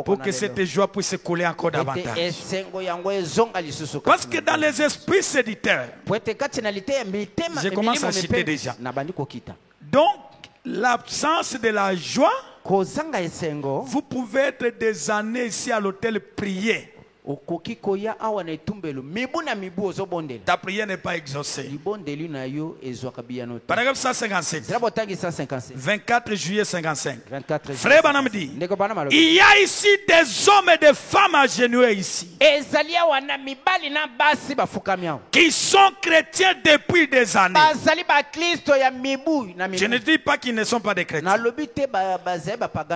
pour que cette joie puisse couler encore davantage. Parce que dans les esprits séditaires, je commence à citer déjà. Donc, l'absence de la joie, vous pouvez être des années ici à l'hôtel prier. Ta prière n'est pas exaucée. Paragraphe 157. 24 juillet 55. Frère Banam dit, il y a ici des hommes et des femmes agenouillés ici, qui sont chrétiens depuis des années. Je ne dis pas qu'ils ne sont pas des chrétiens.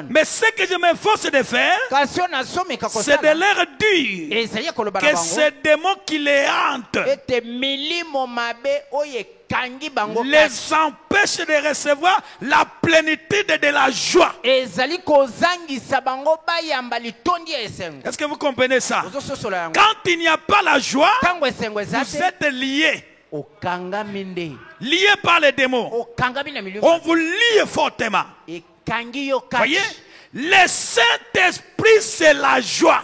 Mais ce que je m'efforce de faire, c'est de leur dire que ces démons qui les hantent les empêchent de recevoir la plénitude de la joie. Est-ce que vous comprenez ça? Quand il n'y a pas la joie, vous êtes liés. Liés par les démons. On vous lie fortement. Voyez, le Saint-Esprit, c'est la joie.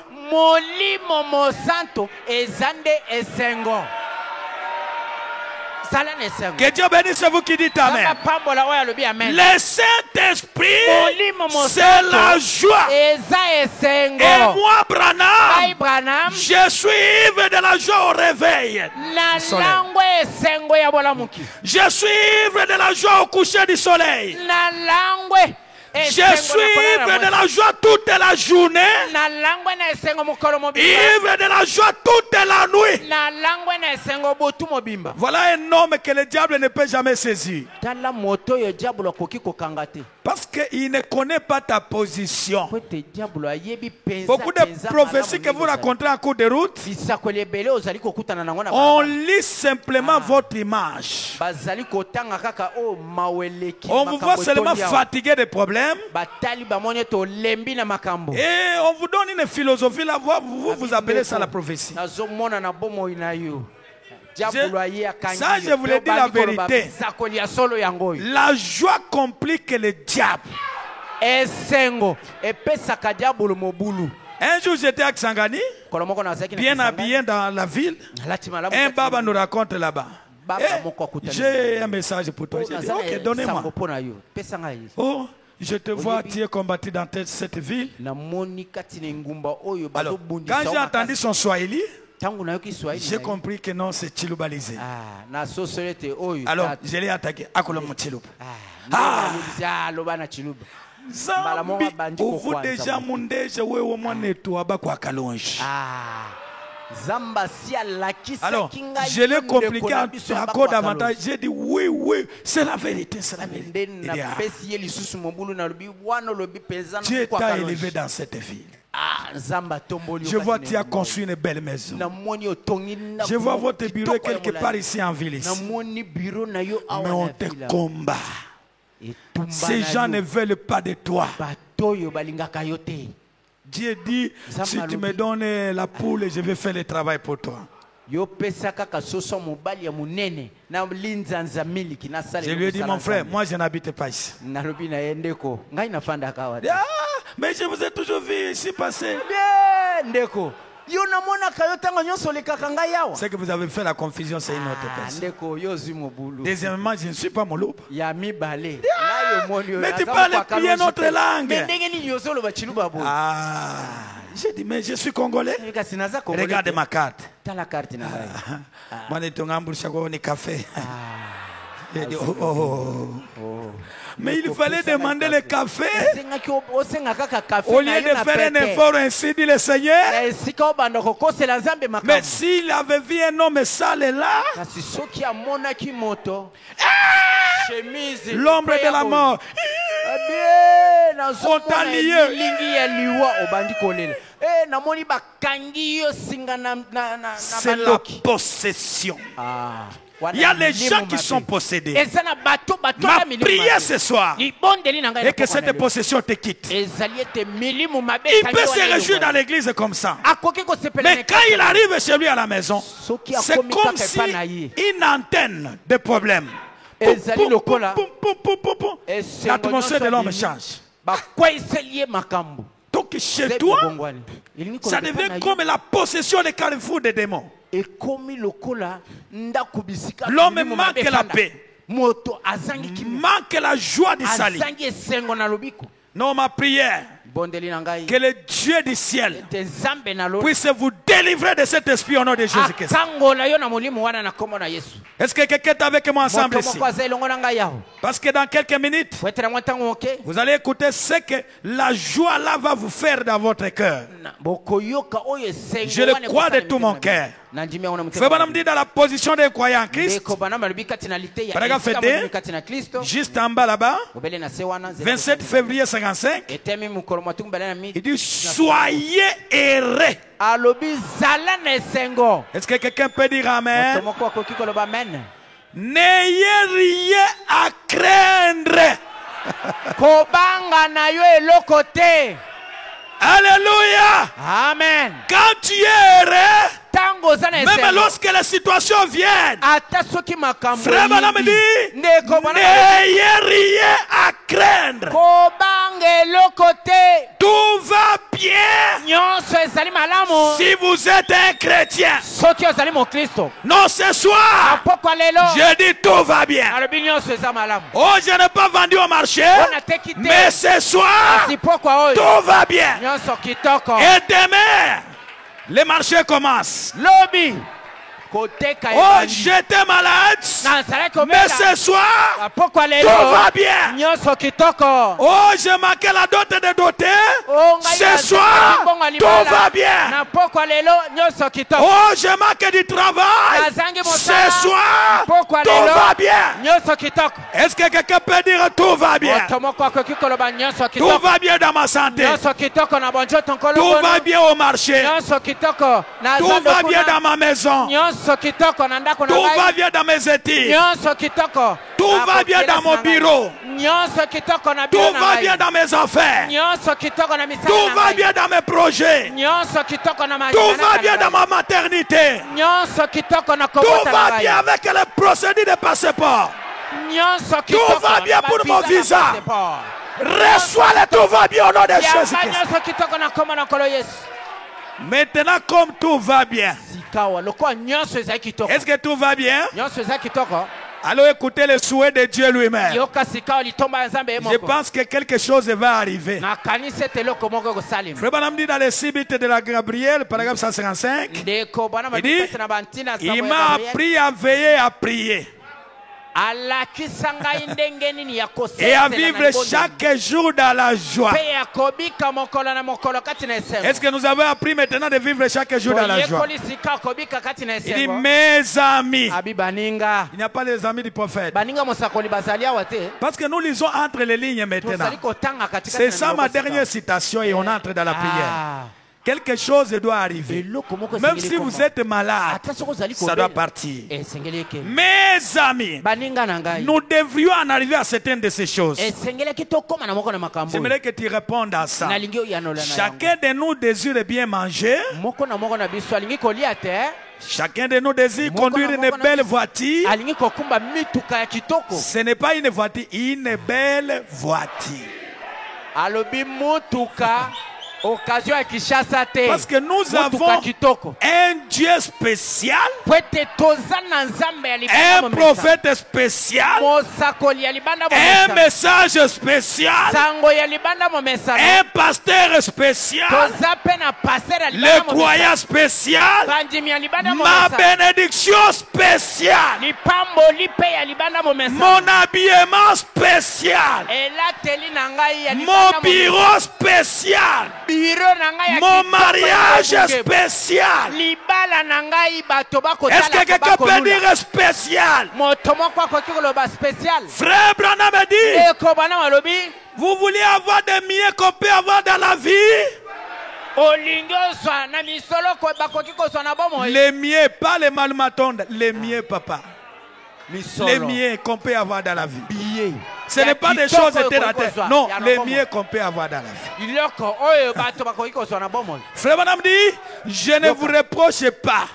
Que Dieu bénisse vous qui dites Amen. Le Saint-Esprit, c'est la joie. Et moi, Branham, je suis ivre de la joie au réveil. Je suis ivre de la joie au coucher du soleil. Je suis ivre de la joie toute la journée. Ivre de la joie toute la nuit. Voilà un homme que le diable ne peut jamais saisir. Parce qu'il ne connaît pas ta position. Beaucoup de prophéties que vous racontez en cours de route, on lit simplement votre image. On vous voit seulement fatigué des problèmes. Et on vous donne une philosophie là, vous appelez ça la prophétie. Ça, je voulais dire la vérité. La joie complique le diable. Un jour, j'étais à Kisangani, bien habillé dans la ville. Un baba nous raconte là-bas. J'ai un message pour toi. J'ai dit, ok, donnez-moi. Oh, je te vois, tu es combattu dans cette ville. Alors, quand j'ai entendu son swahili, j'ai compris que non, c'est Chilubalisé. Alors, je l'ai attaqué. Zambi, ovu déjà mundeje wewe mwanetu abakwa kalonji. Alors, je l'ai compliqué encore davantage. J'ai dit oui, oui, c'est la vérité, c'est la vérité. Dieu t'a élevé dans cette ville. Je vois que tu as construit une belle maison. Je vois votre bureau quelque part ici en ville. Ici. Mais on te combat. Ces gens ne veulent pas de toi. Dieu dit, si tu me donnes la poule, je vais faire le travail pour toi. Je lui ai dit, mon frère, moi je n'habite pas ici. Ah, mais je vous ai toujours vu ici passer. C'est que vous avez fait la confusion, c'est une autre personne. Deuxièmement, je ne suis pas Mouloup. Mais tu parles bien notre langue. Ah, j'ai dit, mais je suis congolais. Regarde ma carte. Moi, je suis café. J'ai dit, oh. Mais il fallait demander le café au lieu de faire un effort, ainsi dit le Seigneur. Mais s'il avait vu un homme sale là, l'ombre de la mort, on t'a lié. C'est la possession. Il y a les gens qui sont possédés. Ma prière ce soir et que cette possession te quitte. Il peut se réjouir dans l'église comme ça. Mais quand il arrive chez lui à la maison, c'est comme si une antenne de problème. L'atmosphère de l'homme change. Donc chez toi, ça devient comme la possession des carrefours des démons. L'homme manque la paix, manque la joie du salut. Non, ma prière, que le Dieu du ciel puisse vous délivrer de cet esprit au nom de Jésus-Christ. Est-ce que quelqu'un est avec moi ensemble ici? Parce que dans quelques minutes, vous allez écouter ce que la joie là va vous faire dans votre cœur. Je le crois de tout mon cœur. Frère Branham dit dans la position des croyants en Christ, paragraphe 2, juste en bas là-bas, 27 février 55, il dit soyez errés. Est-ce que quelqu'un peut dire amen? N'ayez rien à craindre. Alléluia. Amen. Quand tu es erré, même lorsque les situations viennent, Frère Branham dit, n'ayez rien à craindre. Tout va bien si vous êtes un chrétien. Non, ce soir, je dis tout va bien. Oh, je n'ai pas vendu au marché, mais ce soir, tout va bien. Et demain, le marché commence. Oh, j'étais malade. Mais ce soir, tout va bien. Oh, j'ai manqué la dot de doté. Ce soir, tout va bien. Oh, j'ai manqué du travail. Ce soir, tout va bien. Est-ce que quelqu'un peut dire tout va bien? Tout va bien dans ma santé. Tout va bien au marché. Tout va bien dans ma maison. Tout va bien dans mes études. Tout va bien dans mon bureau. Tout va bien dans mes affaires. Tout va bien dans mes projets. Tout va bien dans ma maternité. Tout va bien avec les procédures de passeport. Tout va bien pour mon visa. Reçois-le, tout va bien au nom de Jésus-Christ. Maintenant, comme tout va bien, est-ce que tout va bien? Alors écoutez le souhait de Dieu lui-même. Je pense que quelque chose va arriver. Frère Branham dit dans les 6 bits de la Gabriel, paragraphe 155, il dit, il m'a appris à veiller et à prier. Et à vivre chaque jour dans la joie. Est-ce que nous avons appris maintenant de vivre chaque jour dans la joie? Il dit mes amis. Il n'y a pas les amis du prophète. Parce que nous lisons entre les lignes maintenant. C'est ça ma dernière citation et on entre dans la prière. Quelque chose doit arriver. Même si vous êtes malade, ça doit partir. Mes amis, nous devrions en arriver à certaines de ces choses. J'aimerais que tu répondes à ça. Chacun de nous désire bien manger. Chacun de nous désire conduire une belle voiture. Ce n'est pas une voiture, une belle voiture. Parce que nous avons un Dieu spécial, un prophète spécial, un message spécial, un pasteur spécial, le croyant spécial, ma bénédiction spéciale, mon habillement spécial, mon bureau spécial, mon mariage spécial. Est-ce que quelqu'un peut dire spécial? Frère Branham dit, vous voulez avoir des miens qu'on peut avoir dans la vie? Les miens, pas les malmatondes, les miens, papa. Les miens qu'on peut avoir dans la vie. Ce n'est pas des choses terre à terre. Non, les miens qu'on peut avoir dans la vie. Frère Branham dit, je ne vous reproche pas.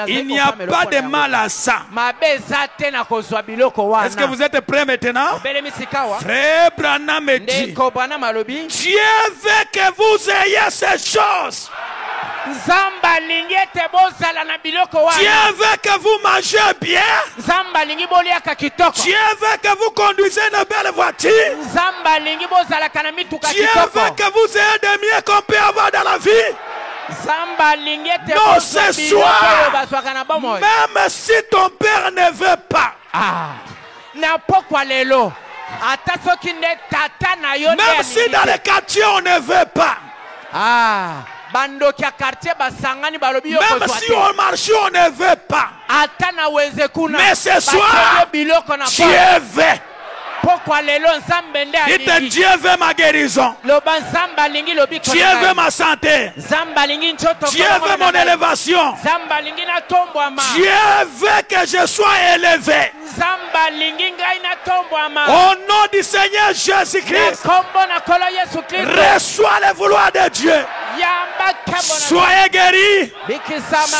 Il n'y a pas de mal à ça. Est-ce que vous êtes prêts maintenant? Frère Branham dit, Dieu veut que vous ayez ces choses. Dieu veut que vous mangez bien. Dieu veut que vous conduisez une belle voiture. Dieu veut que vous ayez des miens qu'on peut avoir dans la vie. Non, ce soir, même si ton père ne veut pas, même si dans les quartiers on ne veut pas, même si on marche on ne veut pas, mais ce soir Dieu veut. Dites, Dieu veut ma guérison. Dieu veut ma santé. Dieu veut mon élévation. Dieu veut que je sois élevé. Au nom du Seigneur Jésus-Christ, reçois le vouloir de Dieu. Soyez guéris,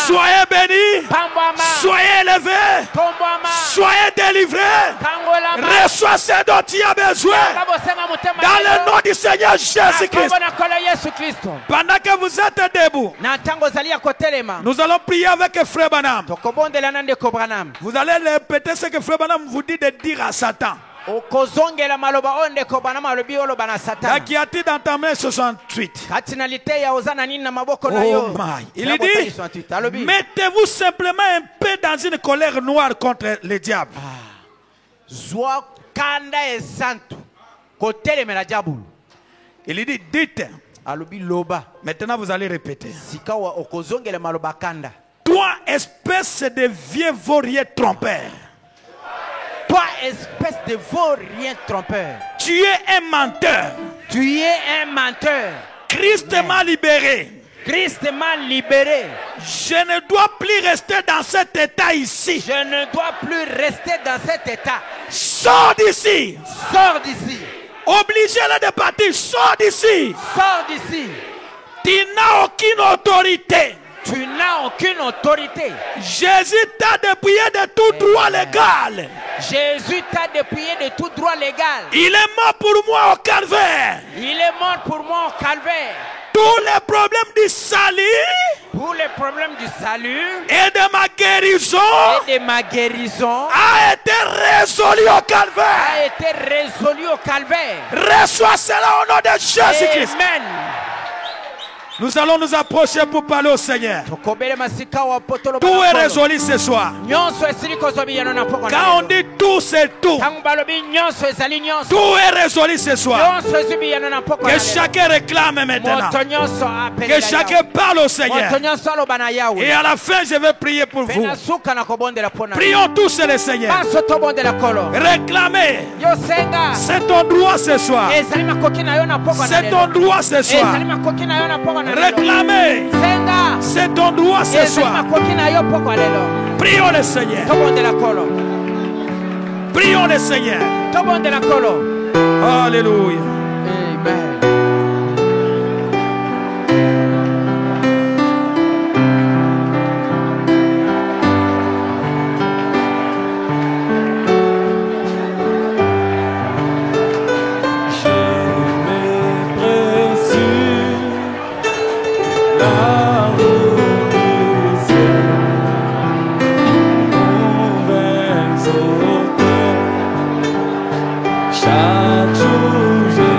soyez bénis, soyez élevés, soyez délivrés. Reçois ce dont tu as besoin dans le nom du Seigneur Jésus-Christ. Pendant que vous êtes debout, nous allons prier avec Frère Branham. Vous allez répéter ce que Frère Branham vous dit de dire à Satan. La qui a dit dans ta main 68. Oh my. Il dit, mettez-vous simplement un peu dans une colère noire contre le diable. Il dit, dites. Maintenant vous allez répéter. Toi, espèce de vieux vaurien trompeur. Toi, espèce de vaurien trompeur. Tu es un menteur. Tu es un menteur. Christ m'a libéré. Christ m'a libéré. Je ne dois plus rester dans cet état ici. Je ne dois plus rester dans cet état. Sors d'ici. Sors d'ici. Obligez-le de partir. Sors d'ici. Sors d'ici. Tu n'as aucune autorité. Tu n'as aucune autorité. Jésus t'a dépouillé de tout droit légal. Jésus t'a dépouillé de tout droit légal. Il est mort pour moi au calvaire. Il est mort pour moi au calvaire. Tous les problèmes du salut. Pour les problèmes du salut. Et de ma guérison. Et de ma guérison. A été résolu au calvaire. A été résolu au calvaire. Reçois cela au nom de Jésus-Christ. Amen. Nous allons nous approcher pour parler au Seigneur. Tout est résolu ce soir. Quand on dit tout, c'est tout. Tout est résolu ce soir. Que chacun réclame maintenant. Que chacun parle au Seigneur. Et à la fin, je vais prier pour vous. Prions tous le Seigneur. Réclamez. C'est ton droit ce soir. C'est ton droit ce soir. Réclamer. C'est ton droit ce soir. Prions le Seigneur. Prions le Seigneur. Alléluia. Amen. Chaque jour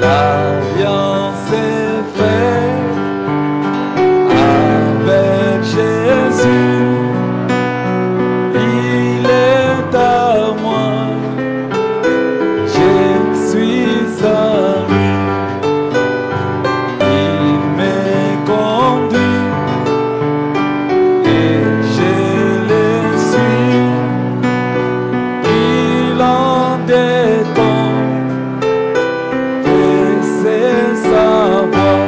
L'alliance est faite avec Jésus. Il est à moi. Je suis à lui. Il me conduit et je le suis. Il en détend. C'est sa voix.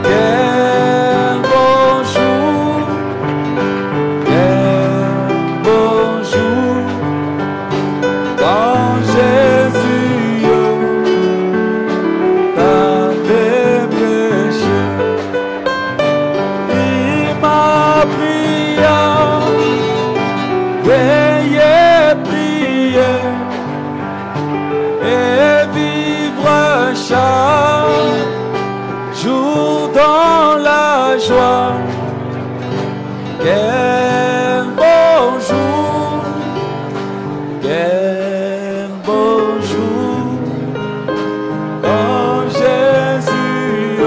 Quel beau jour, quand Jésus t'avait péché. Il m'a prié, veillez, priez et vivre chaque jour dans la joie. Quel beau jour, quel beau jour, quand Jésus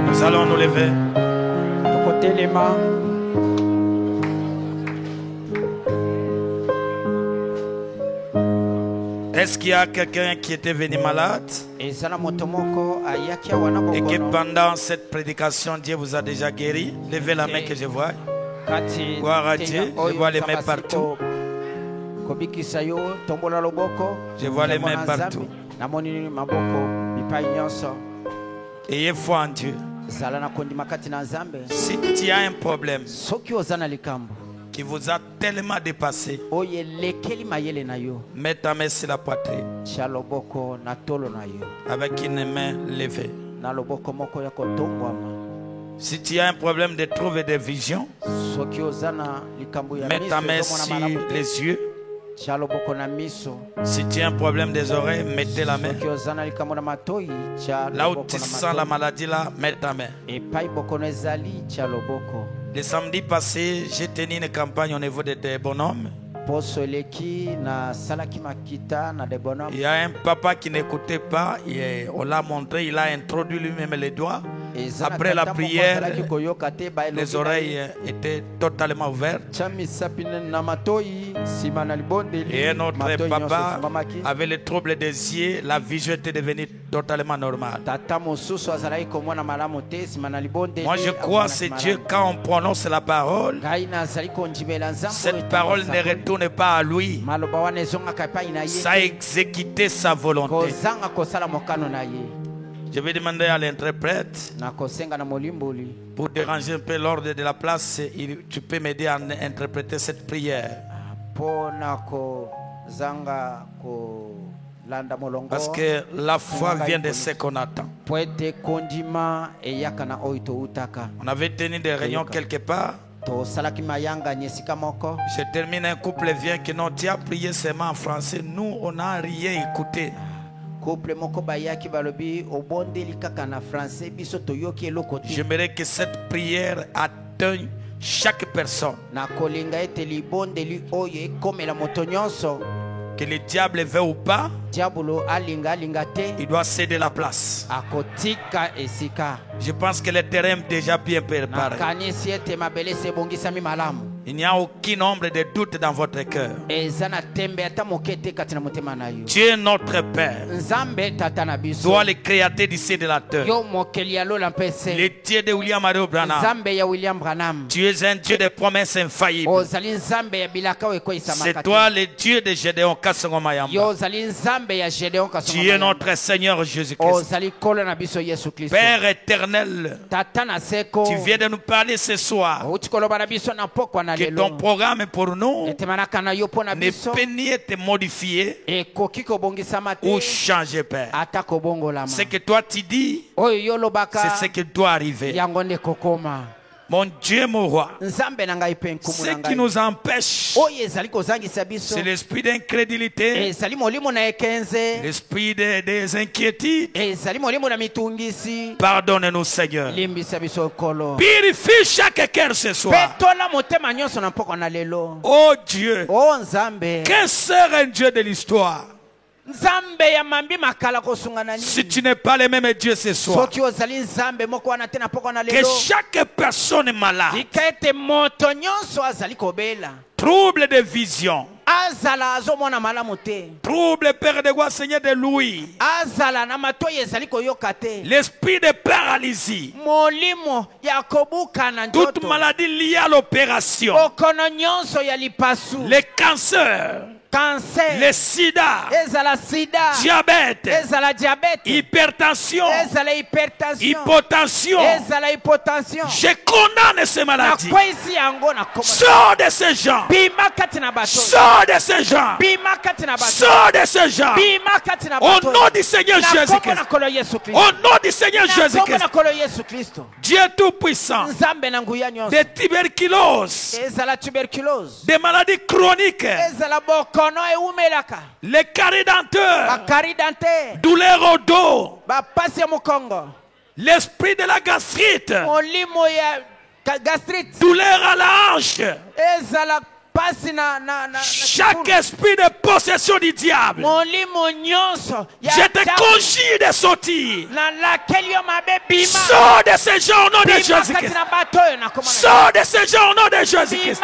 Nous allons nous lever. De côté les mains. Est-ce qu'il y a quelqu'un qui était venu malade et que pendant cette prédication, Dieu vous a déjà guéri? Levez la main que je vois. Gloire à Dieu. Je vois les mains partout. Je vois les mains partout. Ayez foi en Dieu. Si tu as un problème qui vous a tellement dépassé, mets ta main sur la poitrine avec une main levée. Si tu as un problème de trouble et de vision, mets ta main sur les yeux. Si tu as un problème des oreilles, mettez la main. Là où tu sens la maladie, là, mets ta main. Le samedi passé, j'ai tenu une campagne au niveau des bonhommes. Il y a un papa qui n'écoutait pas, on l'a montré, il a introduit lui-même les doigts. Après la prière, les oreilles étaient totalement ouvertes. Et un autre papa avait le trouble des yeux, la vision était devenue totalement normale. Moi je crois que c'est Dieu, quand on prononce la parole, cette parole ne retourne pas à lui. Ça a exécuté sa volonté. Je vais demander à l'interprète pour déranger un peu l'ordre de la place. Tu peux m'aider à interpréter cette prière. Parce que la foi vient de ce qu'on attend. On avait tenu des réunions quelque part. Je termine, un couple vient que non, tu as prié seulement en français. Nous, on n'a rien écouté. J'aimerais que cette prière atteigne chaque personne. Que le diable veut ou pas, il doit céder la place. Je pense que le terrain est déjà bien préparé. Il n'y a aucun nombre de doutes dans votre cœur. Dieu est notre Père. Toi le créateur du ciel et de la terre. Le Dieu de William Mario Branham. Tu es un Dieu de promesses infaillibles. C'est toi le Dieu de Gédéon Kasongomayamba. Tu es notre Seigneur Jésus-Christ. Père éternel, tu viens de nous parler ce soir que ton programme pour nous ne peut ni être modifié ou changé, Père. Ce que toi tu dis, c'est ce qui doit arriver. Mon Dieu, mon roi. Ce qui nous empêche, c'est l'esprit d'incrédulité, l'esprit des inquiétudes. Pardonne-nous, Seigneur. Purifie chaque cœur ce soir. Oh Dieu, quel serait un Dieu de l'histoire si tu n'es pas le même Dieu ce soir? Que chaque personne est malade, trouble de vision, trouble, Père de gloire, Seigneur, de l'ouïe, l'esprit de paralysie, toute maladie liée à l'opération, les cancers, le sida, diabète, hypertension, hypotension. Je condamne ces maladies. Sors de ces gens. Sors de ces gens. Sors de ces gens. Au nom du Seigneur Jésus-Christ. Au nom du Seigneur Jésus-Christ. Dieu Tout-Puissant. Des tuberculoses. Des maladies chroniques. Les caries dentaires, douleur au dos, l'esprit de la gastrite, douleur à la hanche, chaque esprit de possession du diable, je te conjure de sortir. Sors de ces gens au nom de Jésus-Christ. Sors de ces gens au nom de Jésus-Christ.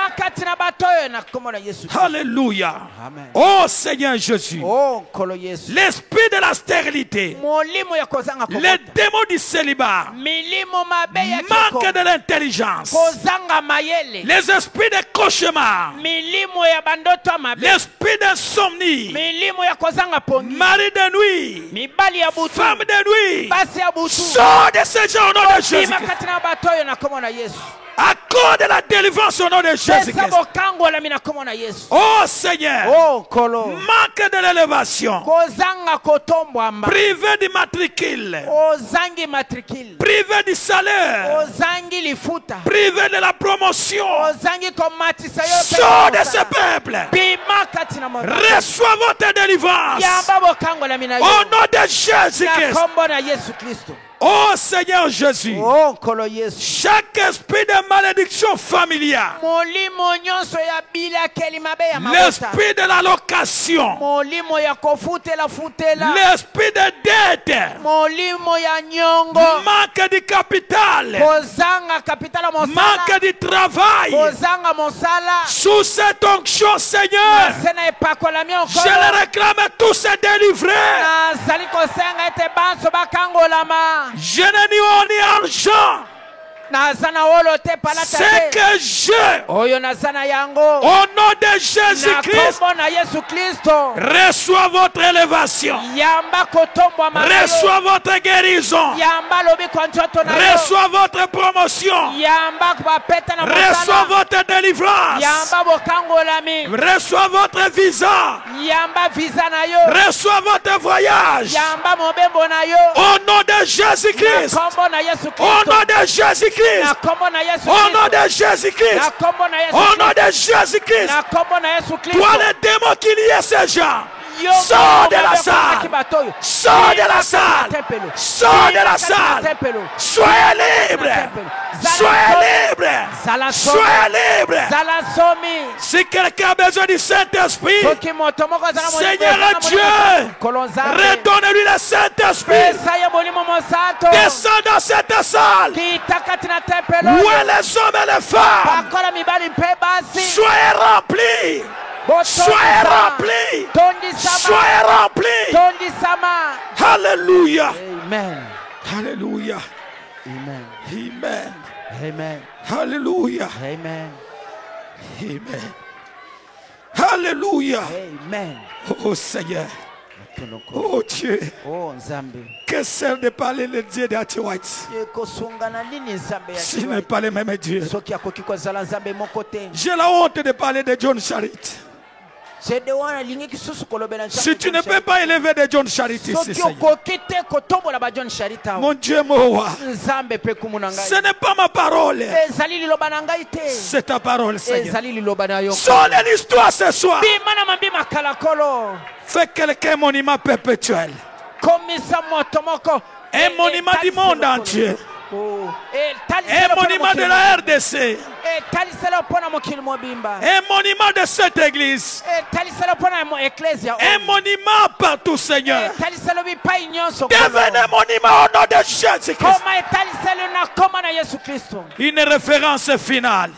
Alléluia. Oh Seigneur Jésus. L'esprit de la stérilité, les démons du célibat, manque de l'intelligence, les esprits de cauchemar, l'esprit d'insomnie, mari de nuit, femme de nuit, sors de ces gens au nom de Jésus-Christ. Accorde la délivrance au nom de Jésus-Christ. Oh Seigneur, manque de l'élévation, privé du matricule, privé du salaire, privé de la promotion, sors de ce peuple. Reçois votre délivrance au nom de Jésus-Christ. Oh Seigneur Jésus, chaque esprit de malédiction familiale, l'esprit de la location, l'esprit de dette, manque du capital, manque du travail, sous cette onction, Seigneur, je les réclame tous ces délivrés. Je n'ai ni or ni argent. C'est que je, au nom de Jésus-Christ, reçois votre élévation, reçois votre guérison, reçois votre promotion, reçois votre délivrance, reçois votre visa, reçois votre voyage, au nom de Jésus-Christ, au nom de Jésus-Christ, au nom de Jésus-Christ, au nom de Jésus-Christ, toi le démon qui liait ces gens, sors de la salle, sors de la salle, sors de la salle, soyez libre, soyez libre, soyez libre. Si quelqu'un a besoin du Saint-Esprit, Seigneur Dieu, redonne-lui le Saint-Esprit. Descends dans cette salle où est les hommes et les femmes. Soyez remplis. Soyez remplis. Soyez remplis. Alléluia. Amen. Alléluia. Amen. Amen. Amen. Alléluia. Amen. Amen. Alléluia. Amen. Oh Seigneur. Oh Dieu. Oh Nzambe. Que sert de parler le Dieu d'Atiwait s'il n'est pas le même Dieu? J'ai la honte de parler de John Charit. Si tu ne peux pas élever des John Charity, mon Dieu, ce n'est pas ma parole, c'est ta parole, Seigneur. Sonne l'histoire ce soir. Fais quelqu'un monument perpétuel, un monument du monde entier, un monument de la RDC, un monument de cette église, un monument partout, Seigneur. Devenez monument au nom de Jésus-Christ. Une référence finale.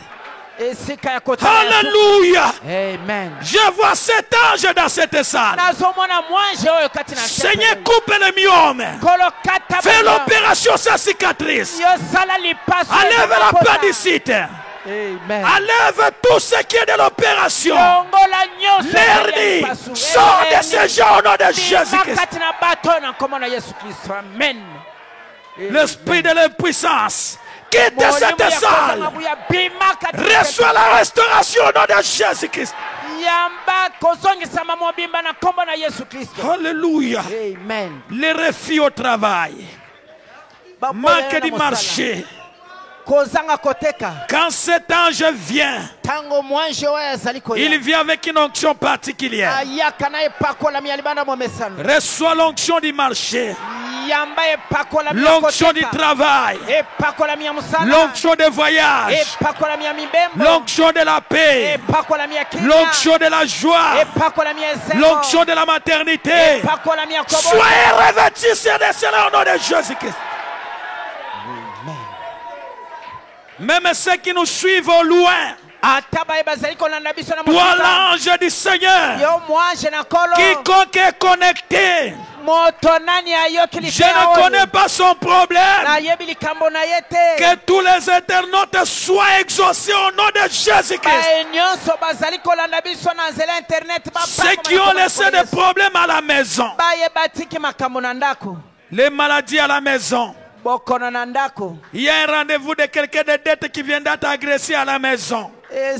Alléluia. Amen. Je vois cet ange dans cette salle. Seigneur, coupe le myome. Fais l'opération sa cicatrice. Enlève la pandicite. Enlève tout ce qui est de l'opération. L'hernie. Sors de ces gens au nom de Jésus-Christ. L'esprit de l'impuissance. Quitte cette salle. Reçois la restauration au nom de Jésus-Christ. Alléluia. Les refus au travail. Manque du marché. Quand cet ange vient, il vient avec une onction particulière. Reçois l'onction du marché, l'onction du travail, l'onction de voyage, l'onction de la paix, l'onction de la joie, l'onction de la maternité. Soyez revêtus de cela au nom de Jésus-Christ. Même ceux qui nous suivent au loin, toi l'ange du Seigneur, quiconque est connecté, je ne connais pas son problème. Que tous les internautes soient exaucés au nom de Jésus-Christ. Ceux qui ont laissé des problèmes à la maison, les maladies à la maison. Il y a un rendez-vous de quelqu'un de dette qui vient d'être agressé à la maison. Toi,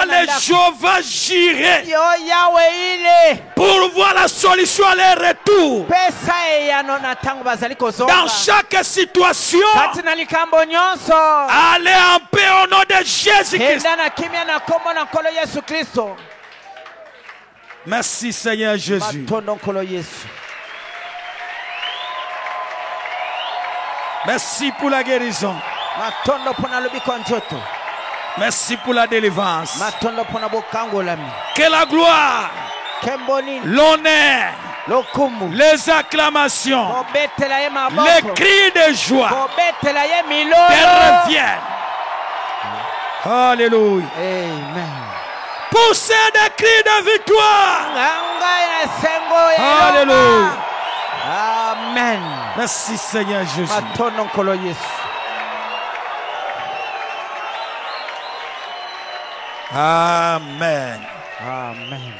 les Jéhovah Jireh, pour voir la solution à leur retour. Dans chaque situation, allez en paix au nom de Jésus-Christ. Merci Seigneur Jésus. Merci pour la guérison. Merci pour la délivrance. Que la gloire, l'honneur, les acclamations, les cris de joie te reviennent. Alléluia. Poussez des cris de victoire. Alléluia. Amen. Merci Seigneur Jésus. Amen. Amen.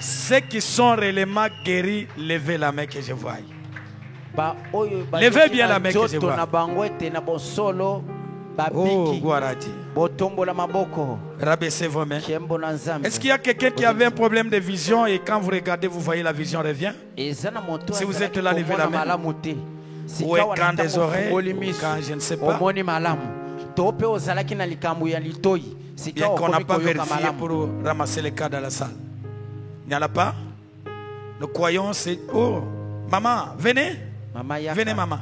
Ceux qui sont réellement guéris, levez la main que je vois. Levez bien la main que je vois. Oh, Guarati. Rabaissez vos mains. Est-ce qu'il y a quelqu'un qui avait un problème de vision et quand vous regardez, vous voyez la vision revient? Si vous êtes là, levez la main. Ou écran des oreilles, ou quand je ne sais pas. Bien qu'on n'a pas vérifié pour ramasser les cas dans la salle. Il n'y en a pas? Nous croyons, c'est... Oh, maman, venez. Venez, maman.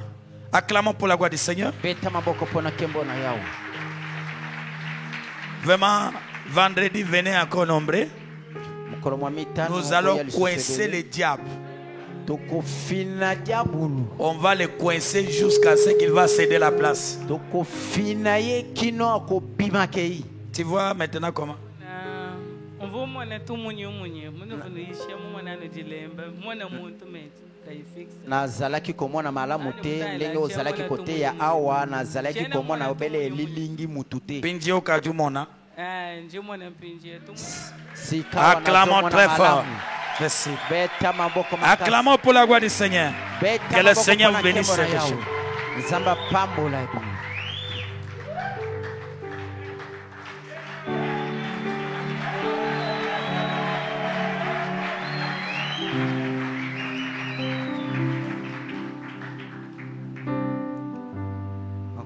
Acclamons pour la gloire du Seigneur. Vraiment, vendredi, venez encore nombreux. Nous allons coincer le diable. On va le coincer jusqu'à ce qu'il va céder la place. Tu vois maintenant comment? Nazalaki komona malamu te ndenge ozalaki kote ya awa nazalaki komona obele lilingi mutute Pinji okajumona. Acclamons très fort. Merci. Acclamons pour la gloire du Seigneur. Que le Seigneur vous bénisse.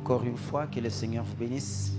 Encore une fois, que le Seigneur vous bénisse.